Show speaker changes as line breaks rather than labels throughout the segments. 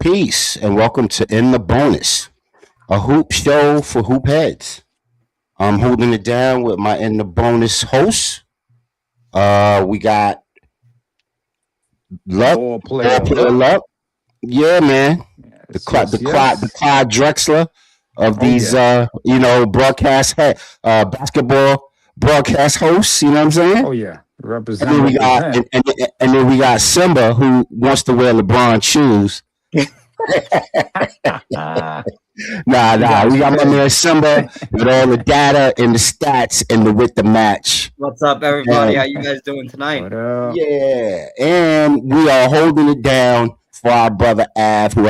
Peace and welcome to In the Bonus, a hoop show for hoop heads. I'm holding it down with my In the Bonus host. We got Luck,
Ball
ball
player
player
luck.
Luck. Yeah, man.
Yes, yes,
The
yes.
Clyde Drexler of
Oh
these,
yeah.
basketball broadcast hosts. You know what I'm saying?
Oh yeah.
And
Represent,
then we got
represent.
and then we got Simba who wants to wear LeBron shoes.
You
Nah.
got
We
you
got my
pegged.
man Simba with all the data and the stats and the with the match.
What's up, everybody?
And
How you guys doing tonight?
What up?
yeah, and we are holding it down for our brother Av, who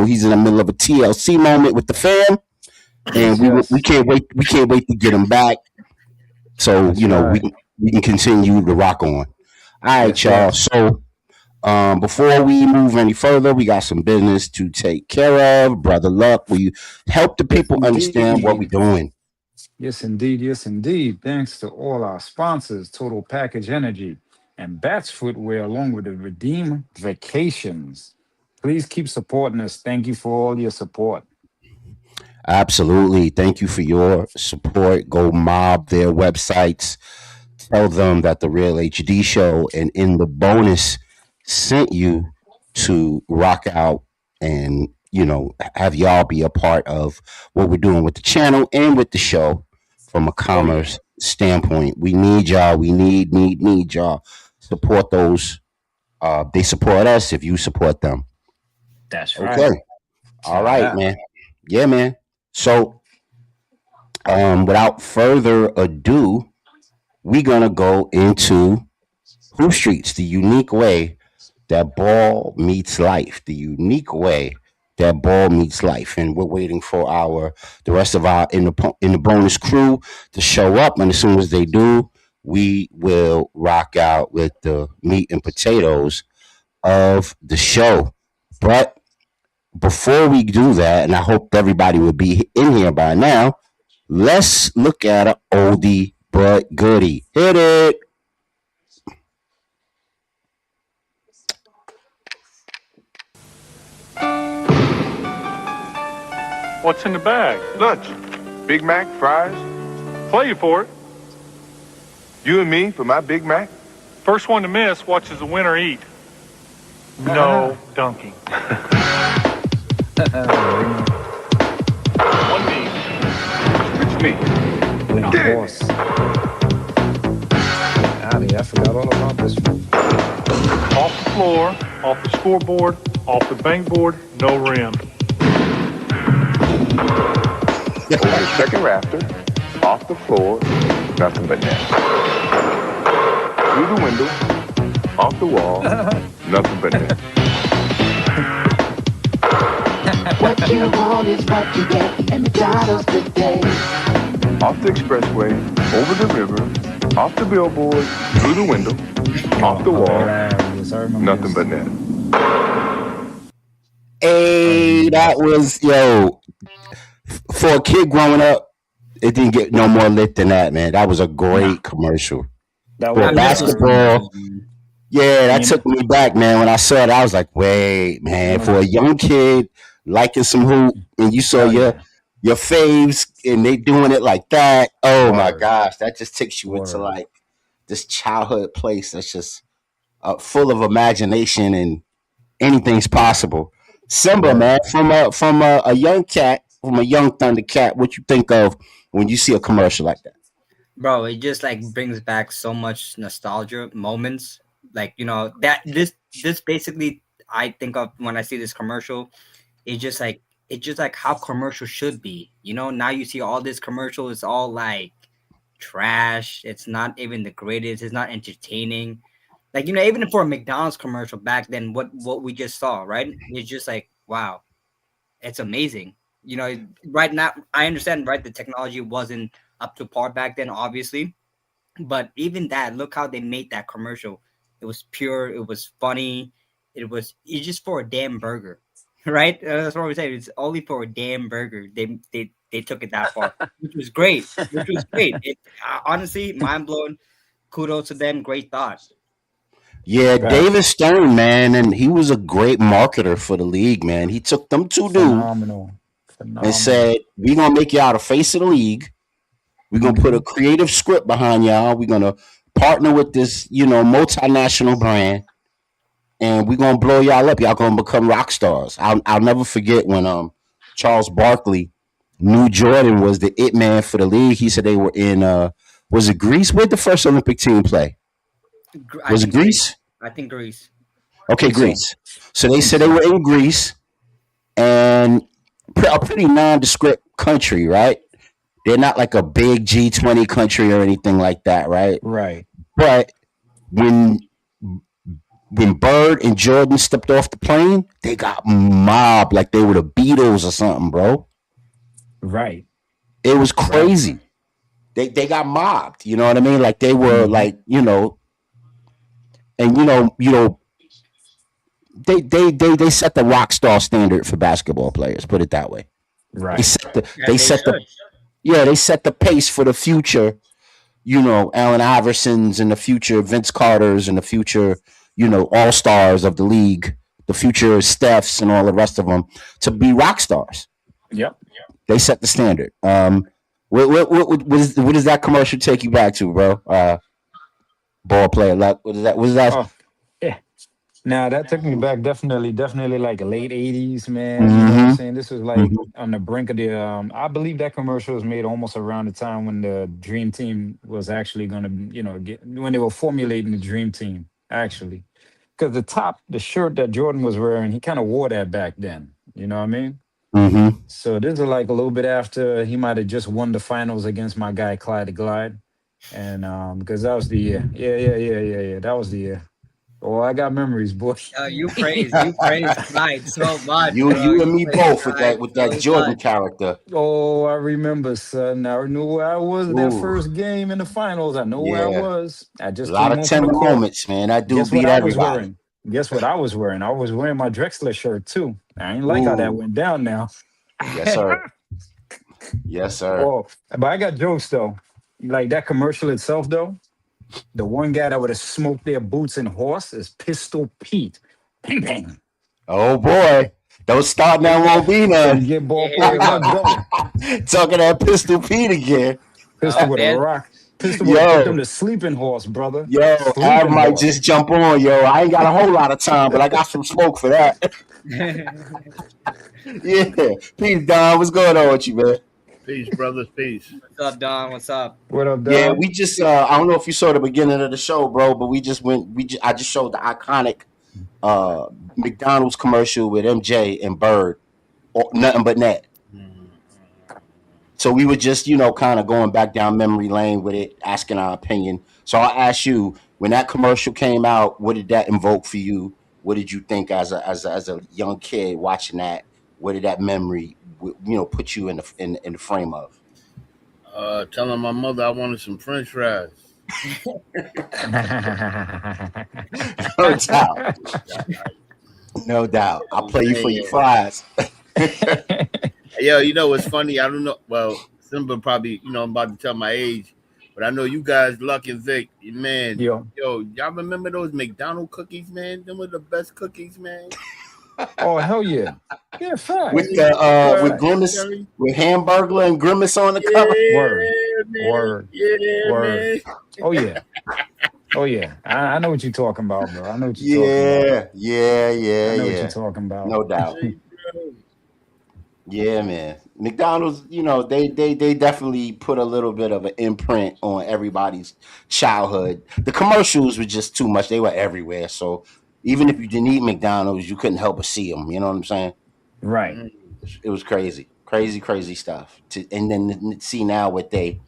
he's in the middle of a TLC moment with the fam, and
Yes,
we
yes.
can't wait to get him back. So
That's right.
we can continue to rock on. All right,
Yes,
y'all.
yes.
So before we move any further, we got some business to take care of. Brother Luck, will you help the
Yes,
people understand what we're
indeed.
doing?
Yes, indeed. Yes, indeed. Thanks to all our sponsors, Total Package Energy and Bats Footwear, along with the Redeem Vacations. Please keep supporting us. Thank you for all your support.
Absolutely. Thank you for your support. Go mob their websites. Tell them that the Real HD show and in the bonus sent you to rock out and have y'all be a part of what we're doing with the channel and with the show from a
Oh yeah,
commerce standpoint. We need y'all. We need y'all. Support those. They support us if you support them.
That's
Okay.
right.
All
Tell
right,
that.
man. Yeah, man. So without further ado, we're gonna go into Hoop Streets, the unique way that ball meets life, the unique way that ball meets life, and we're waiting for the rest of our in the bonus crew to show up, and as soon as they do, we will rock out with the meat and potatoes of the show. But before we do that, and I hope everybody will be in here by now, let's look at an oldie but goodie. Hit it.
What's in the bag?
Lunch. Big Mac, fries.
Play for it.
You and me for my Big Mac?
First one to miss watches the winner eat. No dunking. One knee.
It's me.
Win a
Get it.
horse. I forgot all about this one.
Off the floor, off the scoreboard, off the bank board, no rim.
Over the second rafter, off the floor, nothing but net. Through the window, off the wall, nothing but net.
What you want is what you get, and McDonald's today.
Off the expressway, over the river, off the billboard, through the window, off the wall,
Hilarious. I remember
nothing
this.
but net.
Hey, that was for a kid growing up. It didn't get no more lit than that, man. That was a
Nah,
great commercial
that
for
was
I miss
yeah.
those
basketball.
commercials, man.
Yeah, that
You know,
took me back, man. When I saw it, I was like, "Wait, man!" For a young kid liking some hoop, and you saw
hell yeah.
your faves, and they doing it like that. Oh my
Word.
gosh, that just takes you into
Word.
like this childhood place that's just full of imagination and anything's possible. Simba,
Word.
man, from a young cat, from a young Thundercat, what you think of when you see a commercial like that?
Bro, it just like brings back so much nostalgia moments. Like that this basically I think of when I see this commercial. It's just like how commercial should be. Now you see all this commercial. It's all like trash. It's not even the greatest. It's not entertaining. Like even for a McDonald's commercial back then, what we just saw, right? It's just like wow, it's amazing. Right now I understand, right? The technology wasn't up to par back then, obviously, but even that, look how they made that commercial. It was pure. It was funny. It's just for a damn burger, right? That's what we say. It's only for a damn burger. They took it that far, which was great. Which was great. It honestly mind blowing. Kudos to them. Great thought.
Yeah, David
Facts.
Stern, man, and he was a great marketer for the league, man. He took them two dudes
Phenomenal.
and
Phenomenal.
said, "We're gonna make y'all the face of the league. We're gonna put
Mm-hmm.
a creative script behind y'all. We're gonna partner with this, multinational brand, and we're gonna blow y'all up. Y'all gonna become rock stars." I'll never forget when Charles Barkley knew Jordan was the it man for the league. He said they were in was it Greece? Where'd the first Olympic team play?
I
Was it
think Greece.
Greece?
I think Greece.
Okay,
Think so.
Greece. So they
Think
said they
so.
were in Greece and a pretty nondescript country, right? They're not like a big G20 country or anything like that, right?
Right.
But when when Bird and Jordan stepped off the plane, they got mobbed like they were the Beatles or something, bro.
Right.
It was
Right.
crazy. They got mobbed. You know what I mean? Like they were
Mm-hmm.
like, and they set the rock star standard for basketball players. Put it that way. They
Right.
set the they
As they
set the
should.
yeah they set the pace for the future. Allen Iversons and the future Vince Carters and the future all stars of the league, the future Stephs and all the rest of them to be rock stars.
Yep.
They set the standard. What does that commercial take you back to, bro? Ball player. Like, what is that? What is that?
Oh, yeah. Now that took me back definitely like late 80s, man. You know what I'm
Mm-hmm.
saying? This was like
Mm-hmm.
on the brink of the I believe that commercial was made almost around the time when the Dream Team was actually gonna, get when they were formulating the Dream Team, actually. Because the shirt that Jordan was wearing, he kind of wore that back then. You know what I mean?
Mm-hmm.
So this is like a little bit after he might have just won the finals against my guy Clyde the Glide. And because that was the year. Yeah. That was the year. Oh, I got memories, boy.
You praise Clyde so much, bro.
You
You
and me
praise
both with
Clyde
that
so
Jordan
much.
character.
Oh, I remember, son. I knew where I was that
Ooh,
first game in the finals. I know where I
yeah.
was. I
A
just
lot
came
of
home from the
tender
court.
moments, man. That dude
Guess what
beat
I was
everybody.
wearing? Guess what I was wearing? I was wearing my Drexler shirt too. I ain't like how that
Ooh,
went down now.
yes, sir. Yes, sir.
Oh, but I got jokes though. Like that commercial itself though. The one guy that would have smoked their boots and horse is Pistol Pete. Bang bang.
Oh boy, don't start now.
Yeah,
Won't be
So
none.
get ball
yeah, here we
player,
go.
let's go.
Talking that Pistol Pete again.
Pistol
Oh,
would have
there.
rock. Pistol would have put them
Yo,
to sleeping horse, brother.
yo, Av
Sleeping
might
horse.
just jump on. Yo, I ain't got a whole lot of time, but I got some smoke for that. Yeah, peace, Don. What's going on with you, man?
Peace, brothers. Peace.
What's up, Don? What's up?
What up,
Yeah,
dog?
we just I don't know if you saw the beginning of the show, bro, but I just showed the iconic uh McDonald's commercial with MJ and Bird, or nothing but net. So we were just, kind of going back down memory lane with it, asking our opinion. So I'll ask you, when that commercial came out, what did that invoke for you? What did you think as a young kid watching that? What did that memory, put you in the frame of?
Telling my mother I wanted some French fries.
No doubt, no doubt. I'll play you for your fries.
Yo, you know what's funny? I don't know. Well, Simba probably, I'm about to tell my age, but I know you guys, Luck and Vic, man.
Yo.
Yo, y'all remember those McDonald cookies, man? Them were the best cookies, man.
Oh, hell yeah. Yeah, fact.
With the with
Fact.
Grimace,
Jerry?
with Hamburglar and Grimace on the cover.
Word.
Yeah, man.
Word.
Yeah,
Word.
man.
Oh, yeah. Oh, yeah. I know what you're talking about, bro. I know what you're talking about.
Yeah,
I know what you're
yeah.
talking about.
No doubt.
Hey, bro.
Yeah, man. McDonald's, they definitely put a little bit of an imprint on everybody's childhood. The commercials were just too much. They were everywhere. So even if you didn't eat McDonald's, you couldn't help but see them. You know what I'm saying?
Right.
It was crazy, crazy stuff. And then see now what they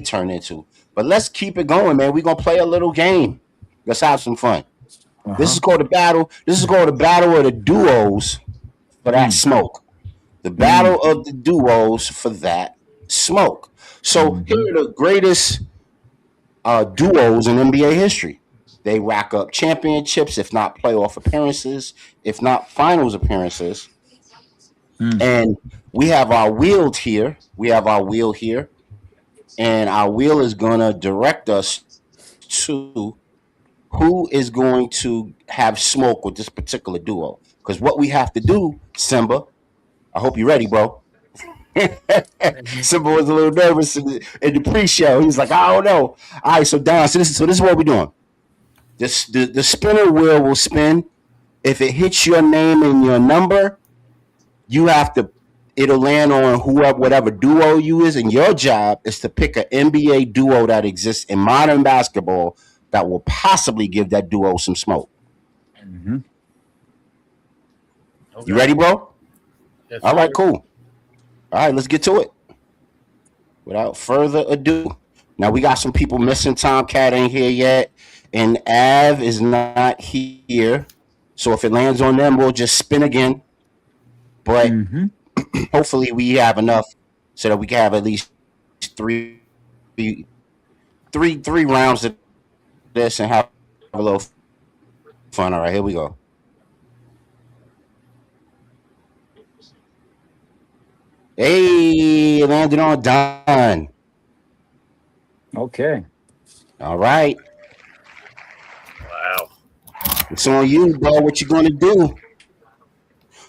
turn into. But let's keep it going, man. We're gonna play a little game. Let's have some fun. This
Uh-huh.
is called the battle. This is called the battle of the duos for that
Mm.
smoke. The
Mm.
battle of the duos for that smoke. So here
Mm-hmm.
are the greatest duos in NBA history. They rack up championships, if not playoff appearances, if not finals appearances.
Mm.
And we have our wheel here. We have our wheel here. And our wheel is going to direct us to who is going to have smoke with this particular duo. Because what we have to do, Simba, I hope you're ready, bro. Simba was a little nervous in the pre-show. He was like, I don't know. All right, so Don, so this is what we're doing. The spinner wheel will spin. If it hits your name and your number, you have to. It'll land on whatever duo you is, and your job is to pick an NBA duo that exists in modern basketball that will possibly give that duo some smoke.
Mm-hmm.
Okay.
You ready, bro?
Yes,
All right,
sir.
cool. All right, let's get to it. Without further ado, now we got some people missing. Tomcat ain't here yet, and Av is not here. So if it lands on them, we'll just spin again. But
Mm-hmm.
hopefully we have enough so that we can have at least three rounds of this and have a little fun. All right, here we go. Hey, it landed on Don.
Okay.
All right,
Wow.
it's on you, bro. What you gonna do?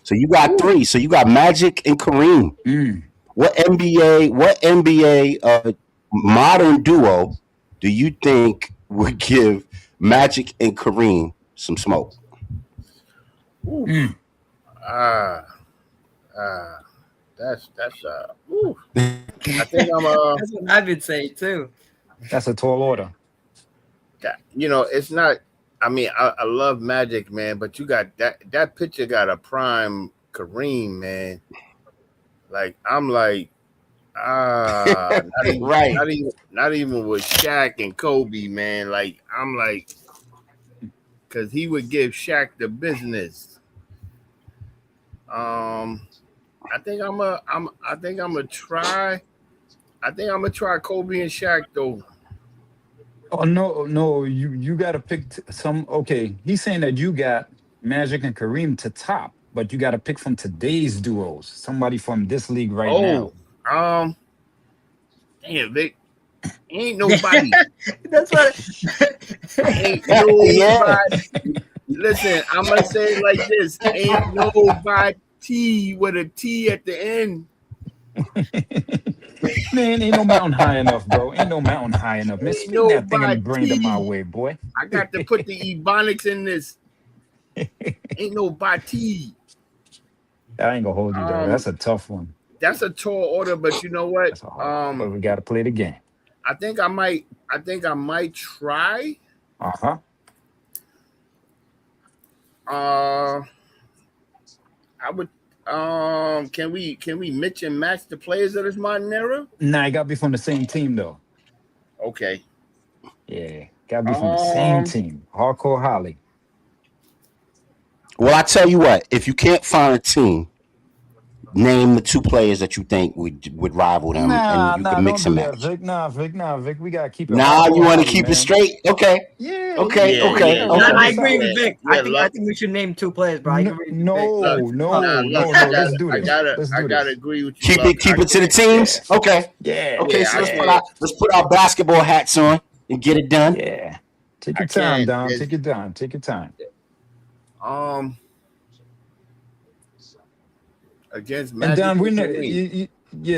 So you got three. So you got Magic and Kareem.
Mm.
What NBA modern duo do you think would give Magic and Kareem some smoke?
Mm.
That's ooh. I think I'm
That's what I would say too.
That's a tall order.
it's not. I mean, I love Magic, man, but you got that picture got a prime Kareem, man. Like I'm like, not even,
Right.
not even with Shaq and Kobe, man. Like I'm like, because he would give Shaq the business. I think I'm gonna try Kobe and Shaq though.
Oh no, you got to pick some. Okay, he's saying that you got Magic and Kareem to top, but you got to pick from today's duos. Somebody from this league right now.
Damn, Vic, ain't nobody.
That's what.
Ain't nobody. Listen, I'm gonna say it like this: ain't nobody with a T at the end.
Man, ain't no mountain high enough, bro. Ain't no mountain high enough. Man,
Ain't
spin that thing and bring it my
nobody.
way, boy.
I got to put the ebonics in this. Ain't nobody.
I ain't gonna hold you though. That's a tough one.
That's a tall order, but you know what?
That's a hard one. But we got to play the game.
I think I might try.
Uh-huh.
I would. Can we mix and match the players of this modern era?
Nah, it got to be from the same team though.
Okay.
Yeah, got to be from the same team. Hardcore Holly.
Well, I tell you what, if you can't find a team, name the two players that you think would rival them, and you can mix and
don't do
match.
that, Vic. Vic. We gotta keep it.
Nah,
hardcore
you want to
Holly,
keep
man.
it straight? Okay.
Yeah.
Okay,
Yeah,
okay,
yeah,
No,
okay.
I agree with Vic.
Yeah,
I think we should name two players, bro. I agree with Vic.
No. Let's do this.
I gotta agree with you.
Keep it to the teams. Okay.
Yeah.
Okay,
Yeah,
so
I
let's put our basketball hats on and get it done.
Yeah. Take
I
your time,
can't.
Dom.
It's-
Take your time.
Against
And
Magic.
Don, we're
and
not.
Kareem.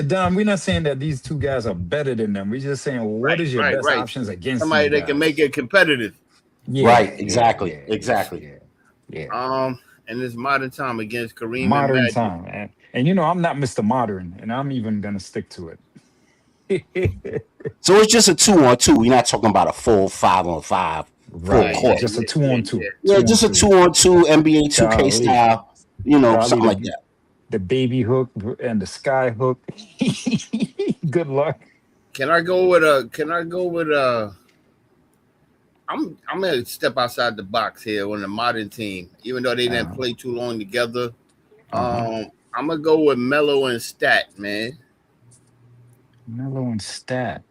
Don, we're not saying that these two guys are better than them. We're just saying what is your best options against
somebody
these
that can
guys?
make it competitive.
Yeah,
Right,
yeah,
exactly,
yeah,
exactly.
Yeah.
In this modern time against Kareem
Modern
and Magic.
time, and I'm not Mr. Modern, and I'm even gonna stick to it.
So it's just a 2-on-2. We're not talking about a full 5-on-5 full
Right,
court.
Just a 2-on-2.
Yeah, just a 2-on-2 NBA 2K
Golly.
style.
Golly,
Something like that.
The baby hook and the sky hook. Good luck.
Can I go with I'm gonna step outside the box here on the modern team, even though they didn't play too long together. I'm gonna go with Melo and Stat, man.
Melo and Stat.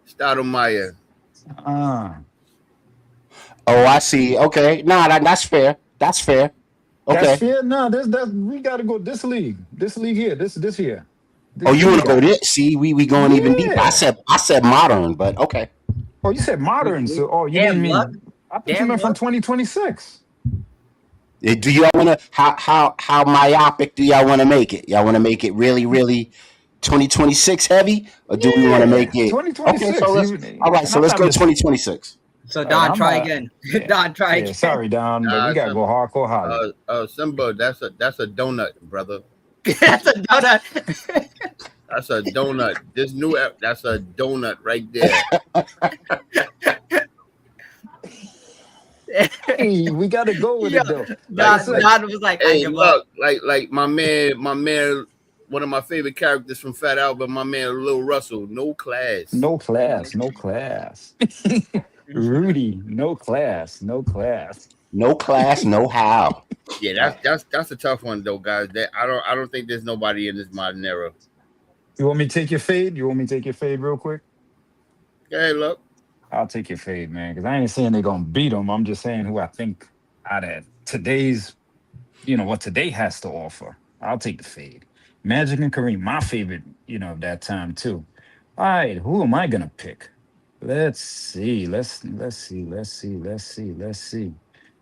Stoudemire.
Ah.
Oh, I see. Okay. Nah, that's fair. That's fair. Okay.
That's fair. No, we gotta go this league. This league here. This here.
Oh, you want to go this? See, we going even deeper.
Yeah.
I said modern, but okay.
Oh, you said modern. So you
Damn,
didn't mean
luck.
I think you
Damn,
meant from
bro.
2026.
Do y'all want to how myopic do y'all want to make it? Y'all want to make it really really 2026 heavy, or do we want to make
Yeah,
it okay? So
2026.
let's all right.
And
So
I'm
let's
not
go
just.
2026.
So
All right,
Don,
I'm
try
not.
again.
Yeah,
Don, try
yeah.
again.
Sorry, Don, but we gotta
Some
go hardcore Holly.
Simba, that's a donut, brother.
That's a donut.
That's a donut. This new app, that's a donut right there.
Hey, we gotta go with
Yo,
it though. Like
Like,
I
Don,
said,
like,
Don was like, I
hey,
give up.
look, like my man, one of my favorite characters from Fat Albert, my man Lil Russell, no class.
no class, no class. Rudy, no class, no class.
No class, no how.
Yeah, that's a tough one though, guys. That I don't think there's nobody in this modern era.
You want me to take your fade? You want me to take your fade real quick?
Hey, look,
I'll take your fade, man, because I ain't saying they're gonna beat them. I'm just saying who I think out of today's, what today has to offer. I'll take the fade. Magic and Kareem, my favorite, of that time too. All right, who am I gonna pick? Let's see. Let's see.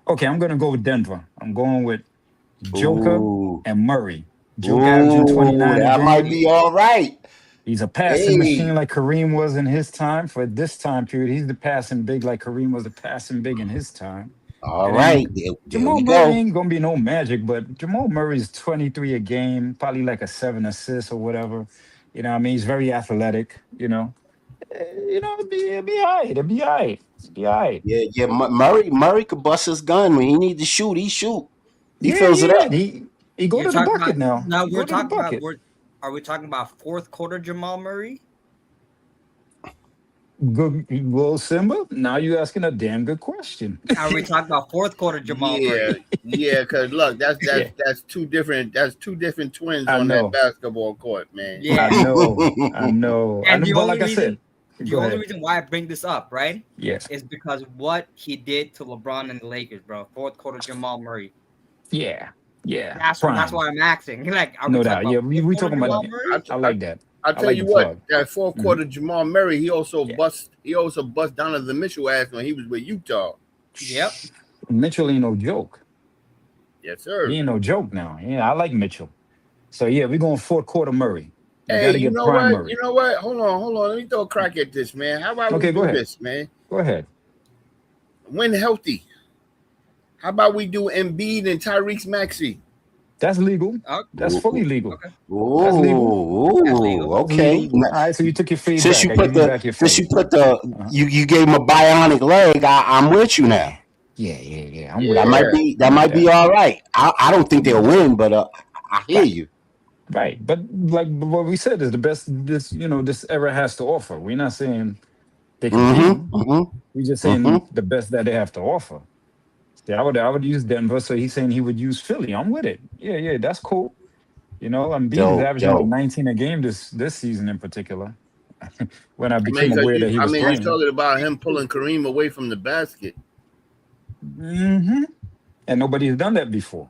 Okay, I'm gonna go with Denver. I'm going with Joker
Ooh,
and Murray. Joke averaging
ooh,
29 a
that might
game.
be all right.
He's a passing
Hey,
machine like Kareem was in his time. For this time period, he's the passing big like Kareem was the passing big in his time.
all
And then
right. There
Jamal
we
Murray
go.
ain't gonna be no magic, but Jamal Murray's 23 a game, probably like a 7 assists or whatever. What I mean? He's very athletic, it'll be all right. It'll be all right. It'll be all right.
Yeah, yeah. Murray could bust his gun when he need to shoot. He shoot. He
Yeah,
fills it
yeah. And
up.
he go
You're
to the
talking about
bucket now.
now.
He
We're
go to the
talking about.
bucket.
Are we talking about fourth quarter Jamal Murray?
Good, well, Simba. Now you asking a damn good question.
Are we talking about fourth quarter Jamal
yeah,
Murray?
yeah, cause look, that's
Yeah,
that's two different twins
I
on that
know.
basketball court, man.
I
Yeah.
know. I know.
And the
But
only
like I
reason
said,
the
go
only
ahead.
reason why I bring this up, right,
Yes.
is because what he did to LeBron and the Lakers, bro. Fourth quarter Jamal Murray.
Yeah. Yeah.
That's
Prime.
why I'm asking. Like, are we
No
talking
doubt. Yeah,
about fourth
we
quarter
talking about.
Jamal
I,
Murray?
I
I,
like that.
I'll
I
tell
like
you
the
what,
plug.
that fourth
Hmm.
quarter Jamal Murray,
Yeah.
he also bust Donovan Mitchell ass when he was with Utah.
Yep.
Mitchell ain't no joke.
Yes,
He
sir.
ain't no joke now. Yeah, I like Mitchell. So yeah, we're going fourth quarter Murray. You got
Hey,
to
you
get
know
prime
what?
Murray.
Hold on. Let me throw a crack at this, man. How about we
Okay, go
do
ahead.
this, man?
Go ahead.
When healthy. How about we do Embiid and Tyrese Maxey?
That's legal.
Oh,
That's fully legal.
okay.
That's legal.
Ooh,
That's
ooh,
legal.
That's legal.
okay.
All right. So you took your fade
Since
back.
you
I
put
give you back your
since
fade.
you put
Uh-huh.
you gave him a bionic leg, I'm with you now.
Yeah. I'm with
That
that.
might
Yeah.
be
I'm with
be
that.
all right. I don't think
I'm
they'll
with that.
win, but I hear
Right.
you.
Right. But like what we said is the best this era has to offer. We're not saying they can beat
Mm-hmm.
them.
Mm-hmm.
We're just
Mm-hmm.
saying the best that they have to offer. See, I would use Denver. So he's saying he would use Philly. I'm with it. Yeah, that's cool. Embiid is
Dope,
averaging like
dope.
19 a game this season in particular. When I
I mean,
became aware that he was
you're
playing.
talking about him pulling Kareem away from the basket.
Hmm. And nobody's done that before.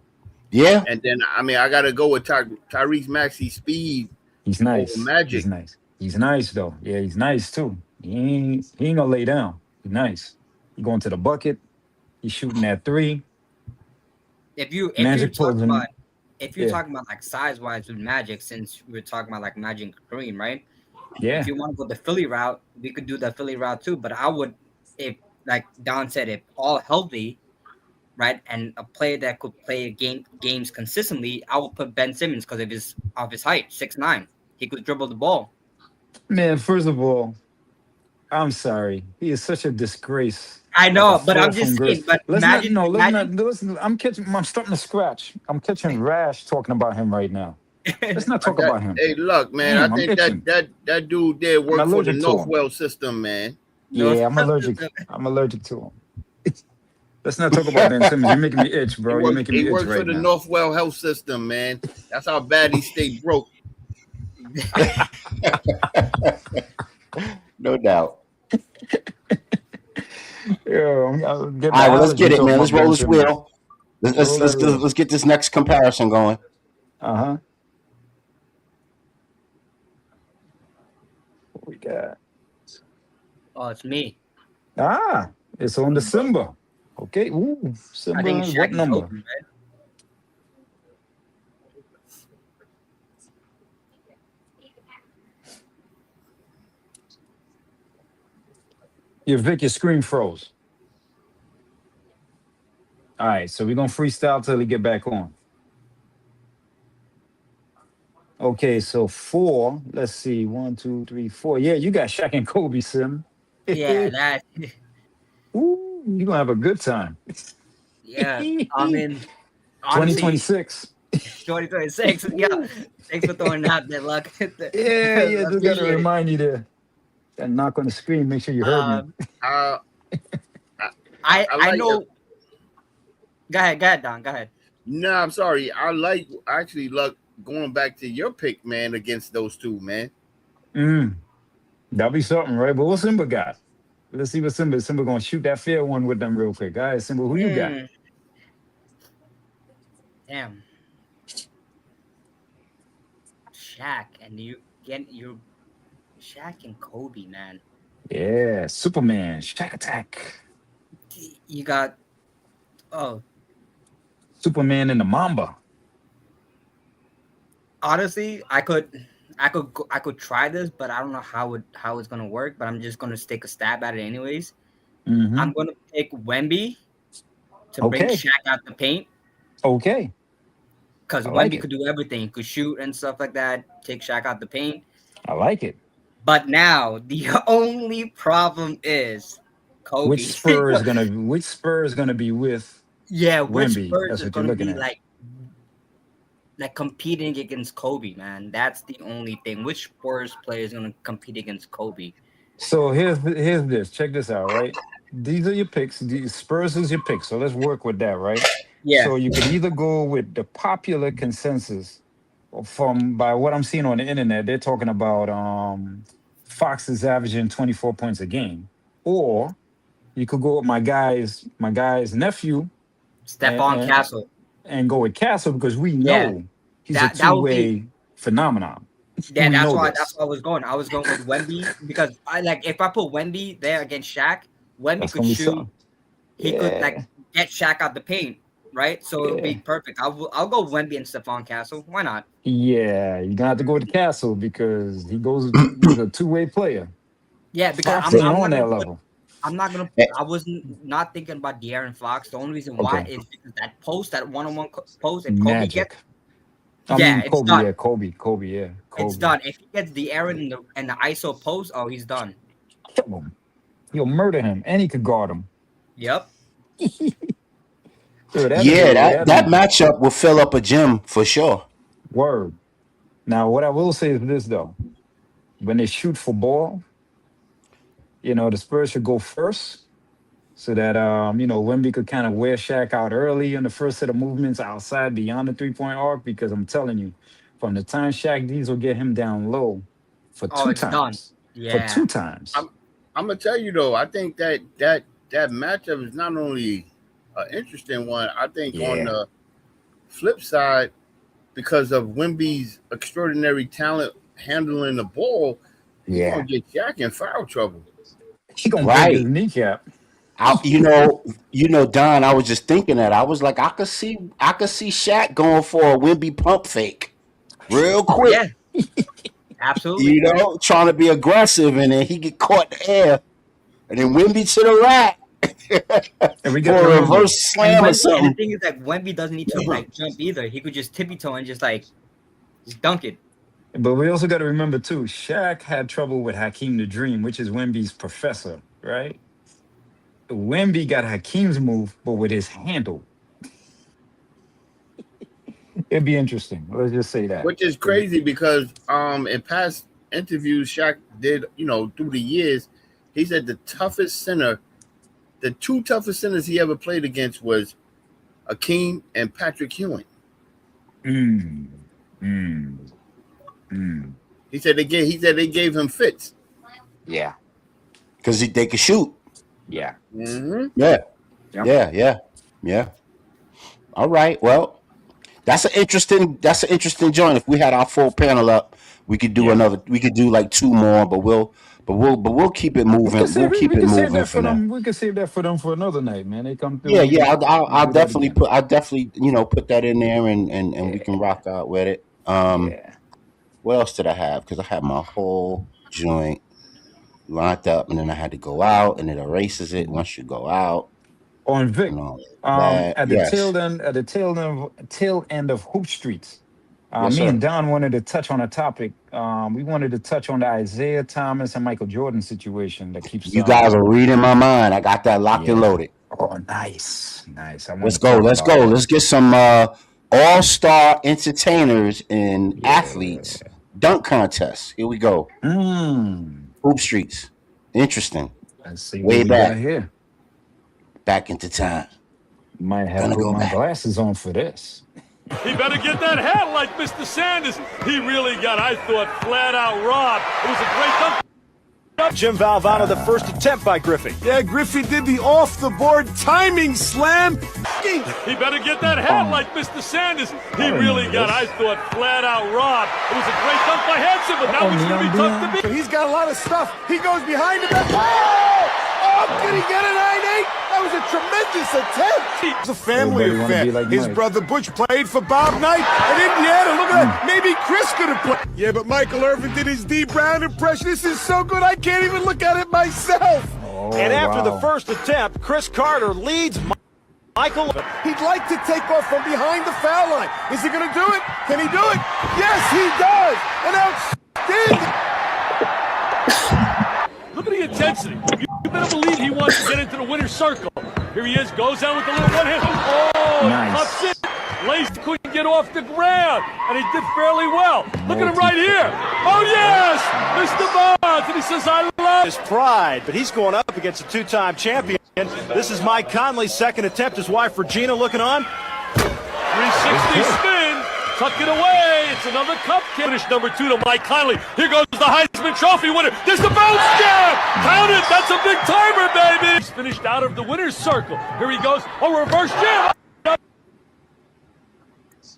Yeah.
And then, I mean, I got to go with Tyrese Maxey's speed
He's
over
nice. He's
Magic.
nice. He's nice though. Yeah, he's nice too. He ain't gonna lay down. He's nice. He going to the bucket. He's shooting that three.
If you're
Magic
talking
pulls
about
him.
if you're
Yeah.
talking about like size wise with Magic, since we're talking about like Magic and Kareem, right? If
Yeah.
you want to go the Philly route, we could do the Philly route too. But I would, if like Don said, if all healthy, right, and a player that could play games consistently, I would put Ben Simmons because of his height, 6'9". He could dribble the ball.
Man, first of all, I'm sorry. He is such a disgrace.
I
Like a
know, but
fall
I'm
from
just
grace.
saying. But
Let's not
imagine,
no, let's not
imagine.
listen. I'm starting to scratch. I'm catching rash talking about him right now. Let's not talk
That,
about him.
hey, look, man,
Damn,
I
I'm
think
itching.
that dude there
I'm
worked for the
allergic to him.
Northwell system, man.
North.
Yeah, I'm allergic. I'm allergic to him. Let's not talk about Ben Simmons. You're making me itch, bro. You're making
He
me itch
worked for
right
the
now.
Northwell health system, man. That's how bad he stayed broke.
No doubt.
Yeah, I'll get
All
my
right, well, let's
allergy
get it,
talking
man.
about
Let's roll
Ben
this
Simmons.
wheel.
Roll that wheel.
Let's get this next comparison going.
Uh-huh. What we got?
Oh, it's me.
It's on the Simba. Okay. Ooh,
I
Simba.
think
What
Shaq and
number?
Kobe, right?
Your Vic, your screen froze. All right, so we're gonna freestyle till he get back on. Okay, so 4. Let's see, 1, 2, 3, 4. Yeah, you got Shaq and Kobe, Sim.
Yeah, that.
Ooh, you gonna have a good time.
Yeah, I mean, honestly,
2026.
2026. Yeah,
Ooh.
thanks for throwing out that luck.
Yeah, just gotta
Appreciate it.
remind you to that knock on the screen. Make sure you heard me.
Um,
I, I
I
like it.
know. Go ahead, Don. Go ahead.
No, I'm sorry. I actually like going back to your pick, man, against those two, man.
That'll be something, right? But what Simba got? Let's see what Simba gonna shoot that fair one with them real quick. All right, Simba, who you got?
Mm, damn, Shaq and you Shaq and Kobe, man.
Yeah, Superman, Shaq Attack,
You got oh,
Superman and the Mamba.
honestly, I could try this, but I don't know how it's gonna work. But I'm just gonna take a stab at it anyways.
Mm-hmm.
I'm gonna pick Wemby to bring
Okay,
Shaq out the paint
okay,
because
I like
Wemby
it.
could do everything. He could shoot and stuff like that. Take Shaq out the paint.
I like it.
But now the only problem is Kobe.
Which Spur is gonna be with
Yeah, which
Wemby?
Spurs
That's
is
what you're
gonna
looking
be
at.
like competing against Kobe, man? That's the only thing. Which Spurs player is gonna compete against Kobe?
So here's this. Check this out, right? These are your picks. The Spurs is your pick. So let's work with that, right?
Yeah.
So you could either go with the popular consensus from by what I'm seeing on the internet, they're talking about Fox is averaging 24 points a game. Or you could go with my guy's nephew
Stephon
and,
Castle.
and go with Castle because we
Yeah.
know he's a
That would be
two-way phenomenon.
yeah,
We
that's
know
why
this.
I was going. I was going with Wemby because I like if I put Wemby there against Shaq, Wemby
That's
could
gonna be
shoot.
something.
He could like
Yeah,
get Shaq out the paint, right? So it would be
yeah.
perfect. I'll go Wemby and Stephon Castle. Why not?
Yeah, you're gonna have to go with the Castle because he's a two-way player.
Yeah, because
Fox
I'm
ain't
I'm
on
not
that
gonna put
level.
I'm not gonna.
Eh,
I wasn't not thinking about De'Aaron Fox. The only reason why
Okay.
is because that post, that one-on-one post, if Kobe gets,
Magic. I
yeah,
mean
it's
Kobe,
done.
yeah, Kobe, yeah.
It's
Kobe.
done. If he gets De'Aaron in the ISO post, oh, he's done.
Kill him. He'll murder him and he could guard him.
Yep.
So that'll
yeah,
be
that
that'll be
matchup will fill up a gym for sure.
word. Now what I will say is this though. When they shoot for ball, the Spurs should go first so that Wemby could kind of wear Shaq out early in the first set of movements outside beyond the 3-point arc. Because I'm telling you, from the time Shaq Dees will get him down low for
Oh,
two
it's done.
times, for
Yeah.
two times,
I'm gonna tell you though. I think that matchup is not only an interesting one. I think on
yeah,
the flip side, because of Wemby's extraordinary talent handling the ball, he's
yeah,
gonna get Shaq in foul trouble.
he gonna break his
Right.
kneecap.
Don, I was just thinking that. I was like, I could see Shaq going for a Wimby pump fake real quick,
Yeah. Absolutely.
trying to be aggressive, and then he get caught in the air, and then Wimby to the rack
And we
for
gotta
a
remember,
reverse slam or
And the
something.
thing is that Wemby doesn't need to like jump either. He could just tippy toe and just dunk it.
but we also got to remember too. Shaq had trouble with Hakeem the Dream, which is Wemby's professor, right? Wemby got Hakeem's move, but with his handle. It'd be interesting. Let's just say that.
Which is crazy because in past interviews Shaq did, through the years, he said the two toughest centers he ever played against was Akeem and Patrick Ewing.
Mm, mm, mm.
He said they gave him fits.
Yeah,
Because they can shoot.
yeah.
Mm-hmm.
Yeah,
Yep.
yeah. All right. Well, that's an interesting joint. If we had our full panel up, we could do
Yeah.
another. We could do like two more, but we'll But we'll keep it moving. We'll keep
we
it
can save
moving
that
for
for
now.
them. We can save that for them for another night, man. They come through.
Yeah,
we
yeah.
can-
I'll
we do that
definitely
again.
put that in there, and we can rock out with it.
Yeah.
What else did I have? Because I had my whole joint lined up, and then I had to go out, and it erases it once you go out,
On Vic,
and all that.
at the
Yes,
tail end of Hoop Streets.
yes,
Me
sir.
and Don wanted to touch on a topic. We wanted to touch on the Isaiah Thomas and Michael Jordan situation that keeps.
You guys are reading my mind. I got that locked and
Yeah.
loaded.
Oh, nice. I want
Let's
to
go.
talk
Let's
about
go.
it.
Let's get some all-star entertainers and athletes dunk contests. Here we go. Hoop Streets. Interesting.
Let's see
Way
what we
back.
got here.
Back into time.
Might have
Gonna
to put
go
my
back.
glasses on for this.
He better get that hat like Mr. Sanders. He really got, I thought, flat out robbed. It was a great dunk.
Jim Valvano, the first attempt by Griffey.
Yeah, Griffey did the off-the-board timing slam.
He better get that hat like Mr. Sanders. He really got, I thought, flat out robbed. It was a great dunk by Hanson, but now it's going to be tough to beat.
He's got a lot of stuff. He goes behind the back. Oh, did he get a 9-8? That was a tremendous attempt. It's a family
Everybody wanna
affair.
be like
His
Mike.
brother Butch played for Bob Knight at Indiana. Look at that. Maybe Chris could have played. Yeah, but Michael Irvin did his D. Brown impression. This is so good, I can't even look at it myself.
And after the
wow.
first attempt, Chris Carter leads Michael.
He'd like to take off from behind the foul line. Is he going to do it? Can he do it? Yes, he does. An outstanding.
Look at the intensity. You better believe he wants to get into the winner's circle. Here he is, goes out with the little one hand. Oh,
Nice.
cups it. Lace couldn't get off the ground, and he did fairly well. Look at him right here. Oh, yes, Mr. Bonds. And he says, I love
His pride, but he's going up against a two-time champion. This is Mike Conley's second attempt. His wife Regina looking on.
360 spin. Tuck it away. It's another cup. Finish number 2 to Mike Conley. Here goes the Heisman Trophy winner. There's the bounce jam. Count it. That's a big timer, baby. He's finished out of the winner's circle. Here he goes. Oh, reverse jam.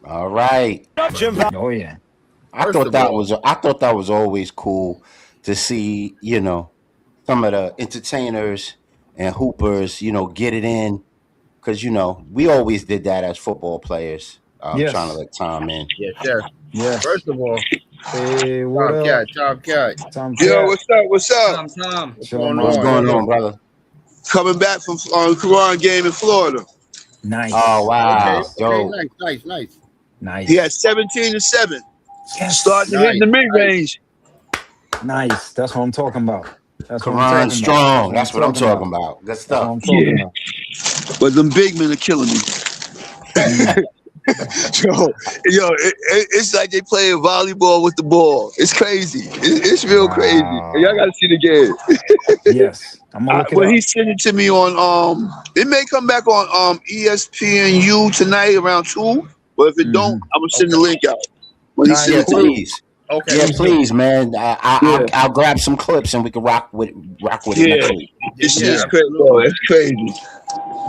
All right.
Jim Val-
Oh yeah.
I
First
thought
of
that
all-
was always cool to see, some of the entertainers and hoopers, get it in. Because, we always did that as football players.
Yes.
Trying to let Tom in.
Yes, sir.
Yeah.
First of all,
Hey, what
Tom
up?
Cat, Tom Cat.
Tom
Yo,
Cat.
what's up? What's up?
Tom.
Show 'em
What's
off.
going on, brother?
Coming back from Quran game in Florida.
Nice.
Oh, wow.
Okay,
Yo,
nice.
Nice.
He had 17 and 7.
Yes.
Starting to hit in the
Nice,
mid-range.
Nice. That's what I'm talking about. That's what I'm
Quran
talking
strong.
about.
That's what I'm talking about. Good
That's what
stuff.
I'm talking about.
But them big men are killing me. It's like they playing volleyball with the ball. It's crazy. It's real crazy.
Wow.
Y'all gotta see the game.
Yes. I'm gonna look it
Well,
up.
he sent it to me on it may come back on ESPNU tonight around 2. But if it don't, I'm gonna send the link out. When he
Nice.
send
Yeah,
it to me.
please.
Okay.
Yeah, please, man. I'll grab some clips and we can rock with it next week.
This
Yeah,
shit's crazy. Bro. It's crazy.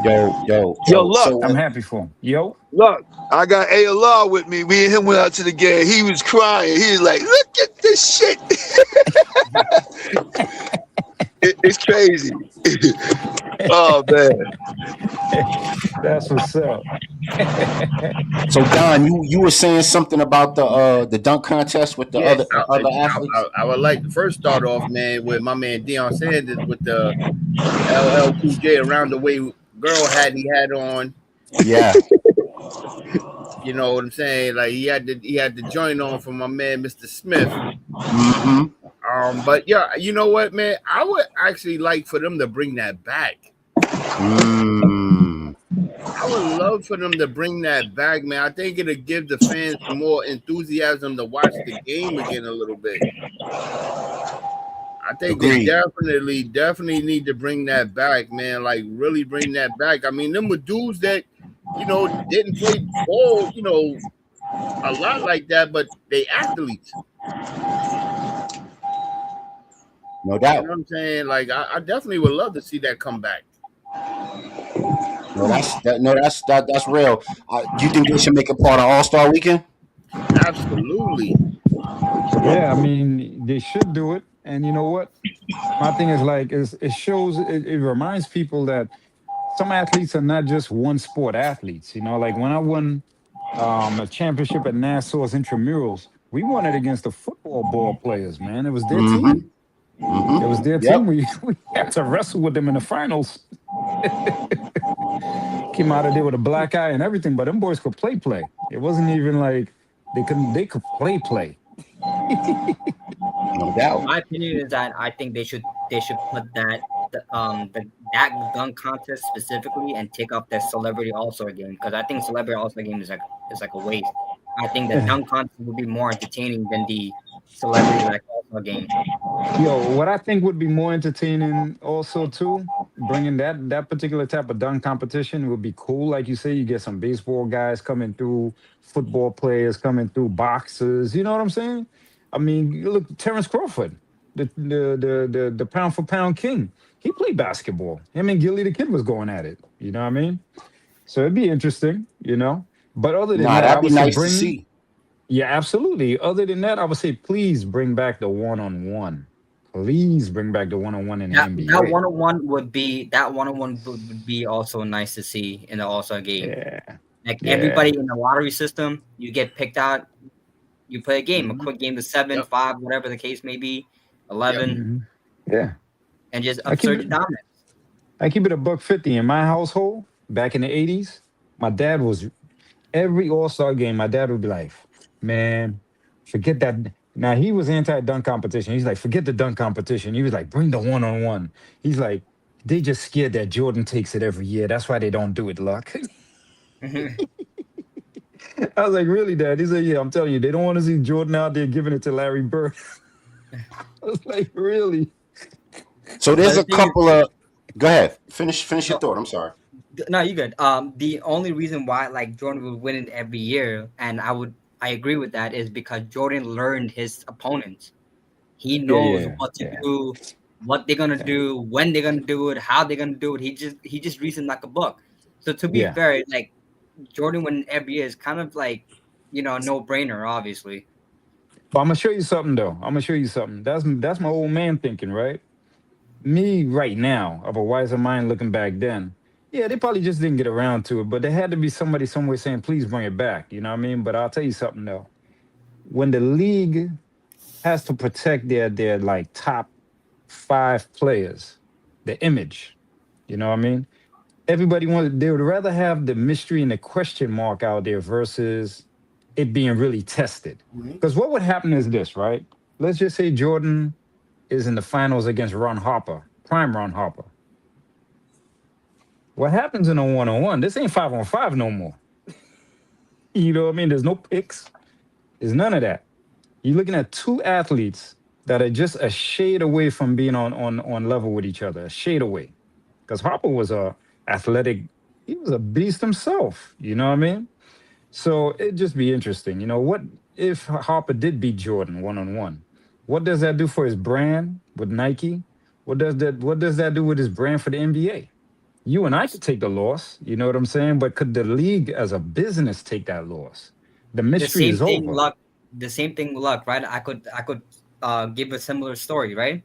Yo,
look.
so-
I'm happy for him. Yo.
Look, I got ALR with me. Me and him went out to the game. He was crying. He was like, look at this shit. It's crazy. Oh, man.
That's what's up.
So Don, you were saying something about the dunk contest with the
Yes,
other athletes.
I would like to first start off, man, with my man Deion Sanders with the LL Cool J around the way girl hat he had on.
Yeah,
You know what I'm saying? Like he had the joint on from my man Mr. Smith.
hmm
But yeah, you know what, man? I would actually like for them to bring that back. I would love for them to bring that back, man. I think it'll give the fans some more enthusiasm to watch the game again a little bit. I think
Agreed.
they definitely need to bring that back, man. Like really bring that back. I mean, them were dudes that, didn't play ball, a lot like that, but they athletes.
No
You
doubt.
know what I'm saying? Like I definitely would love to see that come back.
No, that's real. Do you think they should make it part of All-Star Weekend?
Absolutely.
Yeah, I mean, they should do it. And you know what? My thing is like it shows it reminds people that some athletes are not just one sport athletes. You know, like when I won a championship at Nassau's intramurals, we won it against the football ball players, man. It was their
Mm-hmm.
team. It was
Mm-hmm.
their team.
Yep.
We had to wrestle with them in the finals. Came out of there with a black eye and everything, but them boys could play. It wasn't even like they could play.
No doubt.
My opinion is that I think they should put that dunk contest specifically and take off the celebrity all-star game, because I think celebrity all-star game is like a waste. I think the dunk contest would be more entertaining than the celebrity like all-star game.
Yo, what I think would be more entertaining also too, bringing that particular type of dunk competition would be cool. Like you say, you get some baseball guys coming through, football players coming through, boxers. You know what I'm saying? I mean, look, Terrence Crawford, the pound for pound king. He played basketball. Him and Gilly the Kid was going at it. You know what I mean? So it'd be interesting, you know. But other than
Nah,
that, I
that'd be
would say
nice to
bring.
see.
Yeah, absolutely. Other than that, I would say please bring back the one-on-one. Please bring back the one-on-one in the
That
NBA.
one-on-one would be also nice to see in the all-star game.
Yeah,
Like
yeah.
everybody in the lottery system, you get picked out, you play a game, a quick game to 7,
Yep.
5, whatever the case may be,
Yep.
11,
Mhm. Yeah.
and just
I keep
absurd
it
dominance.
I keep it $150 in my household back in the 80s. My dad was every All-Star game, my dad would be like, man, forget that. Now he was anti-dunk competition. He's like, forget the dunk competition. He was like, bring the one-on-one. He's like, they just scared that Jordan takes it every year. That's why they don't do it, Luck. I was like, really, Dad? He said, yeah, I'm telling you, they don't want to see Jordan out there giving it to Larry Bird. I was like, really?
So
But
there's
the
a
thing is,
couple of. Go ahead. Finish your
no,
thought. I'm sorry.
no, you good. The only reason why like Jordan would win it every year, and I agree with that, is because Jordan learned his opponents. He
Yeah,
knows
yeah,
what to
yeah,
do, what they're gonna
yeah,
do, when they're gonna do it, how they're gonna do it. He just reasoned like a book. So to be
yeah.
fair, like Jordan winning every year is kind of like, no brainer, obviously.
But I'm gonna show you something though. I'm gonna show you something. That's my old man thinking, right? Me right now, of a wiser mind looking back then. Yeah, they probably just didn't get around to it, but there had to be somebody somewhere saying, please bring it back. You know what I mean? But I'll tell you something though. When the league has to protect their like top 5 players, the image, you know what I mean? They would rather have the mystery and the question mark out there versus it being really tested.
Mhm.
Because what would happen is this, right? Let's just say Jordan is in the finals against Ron Harper, prime Ron Harper. What happens in a one-on-one? This ain't 5-on-5 no more. You know what I mean? There's no picks. There's none of that. You're looking at 2 athletes that are just a shade away from being on level with each other, a shade away. Because Harper was a athletic, he was a beast himself. You know what I mean? So it'd just be interesting. You know, what if Harper did beat Jordan one-on-one? What does that do for his brand with Nike? What does that do with his brand for the NBA? You and I could take the loss, you know what I'm saying? But could the league as a business take that loss? The
The
mystery
same
is
thing,
over.
luck. The same thing, luck. Right? I could give a similar story, right?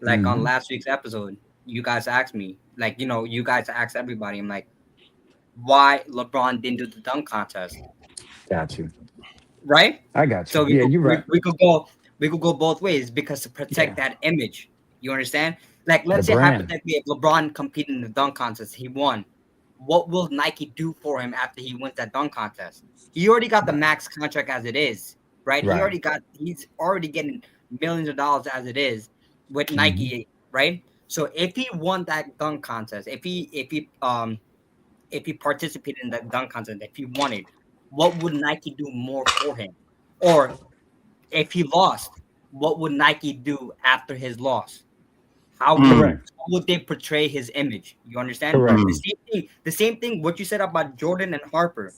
Like on
Hmm.
last week's episode, you guys asked me, like, you guys asked everybody. I'm like, why LeBron didn't do the dunk contest,
Got you.
right?
I got you.
So we
Yeah,
could
you're
we,
right.
we could go we could go both ways, because to protect
Yeah.
that image. You understand? Like,
The
let's say
brand.
hypothetically, if LeBron competed in the dunk contest, he won. What will Nike do for him after he wins that dunk contest? He already got the
Right.
max contract as it is, right?
Right.
He's already getting millions of dollars as it is with
Hmm.
Nike, right? So if he won that dunk contest, if he participated in that dunk contest, if he won it, what would Nike do more for him? Or if he lost, what would Nike do after his loss? How would
Mm,
Correct.
how would they portray his image? You understand?
Correct.
The
mm.
same thing. The same thing. What you said about Jordan and Harper.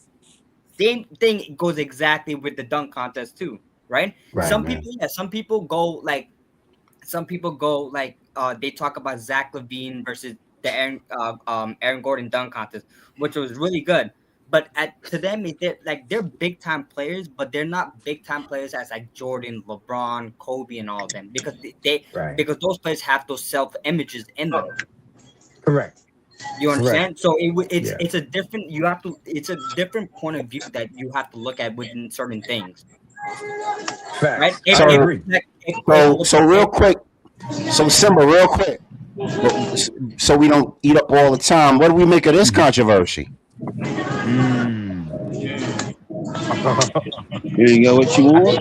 Same thing goes exactly with the dunk contest too, right?
Right,
Some
man.
people, yeah, some people go like they talk about Zach LaVine versus the Aaron Gordon dunk contest, which was really good. but to them, they're big time players, but they're not big time players as like Jordan, LeBron, Kobe, and all of them because because those players have those self images in them.
Correct.
You understand? So it's a different. It's a different point of view that you have to look at within certain things. Right?
So real quick. So Simba, real quick. So we don't eat up all the time. What do we make of this controversy?
Here you go. What you want?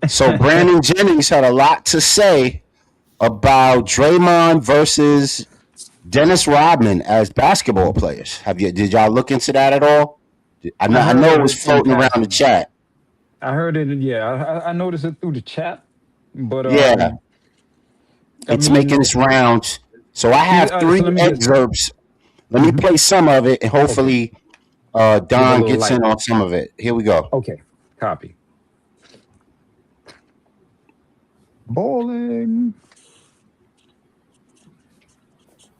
So Brandon Jennings had a lot to say about Draymond versus Dennis Rodman as basketball players. Did y'all look into that at all? I know it was floating around the chat.
I heard it. Yeah, I noticed it through the chat. But
it's making its rounds. So I have three excerpts. Let me play some of it, and hopefully Don gets in on some of it. Here we go.
Okay, copy. Bowling.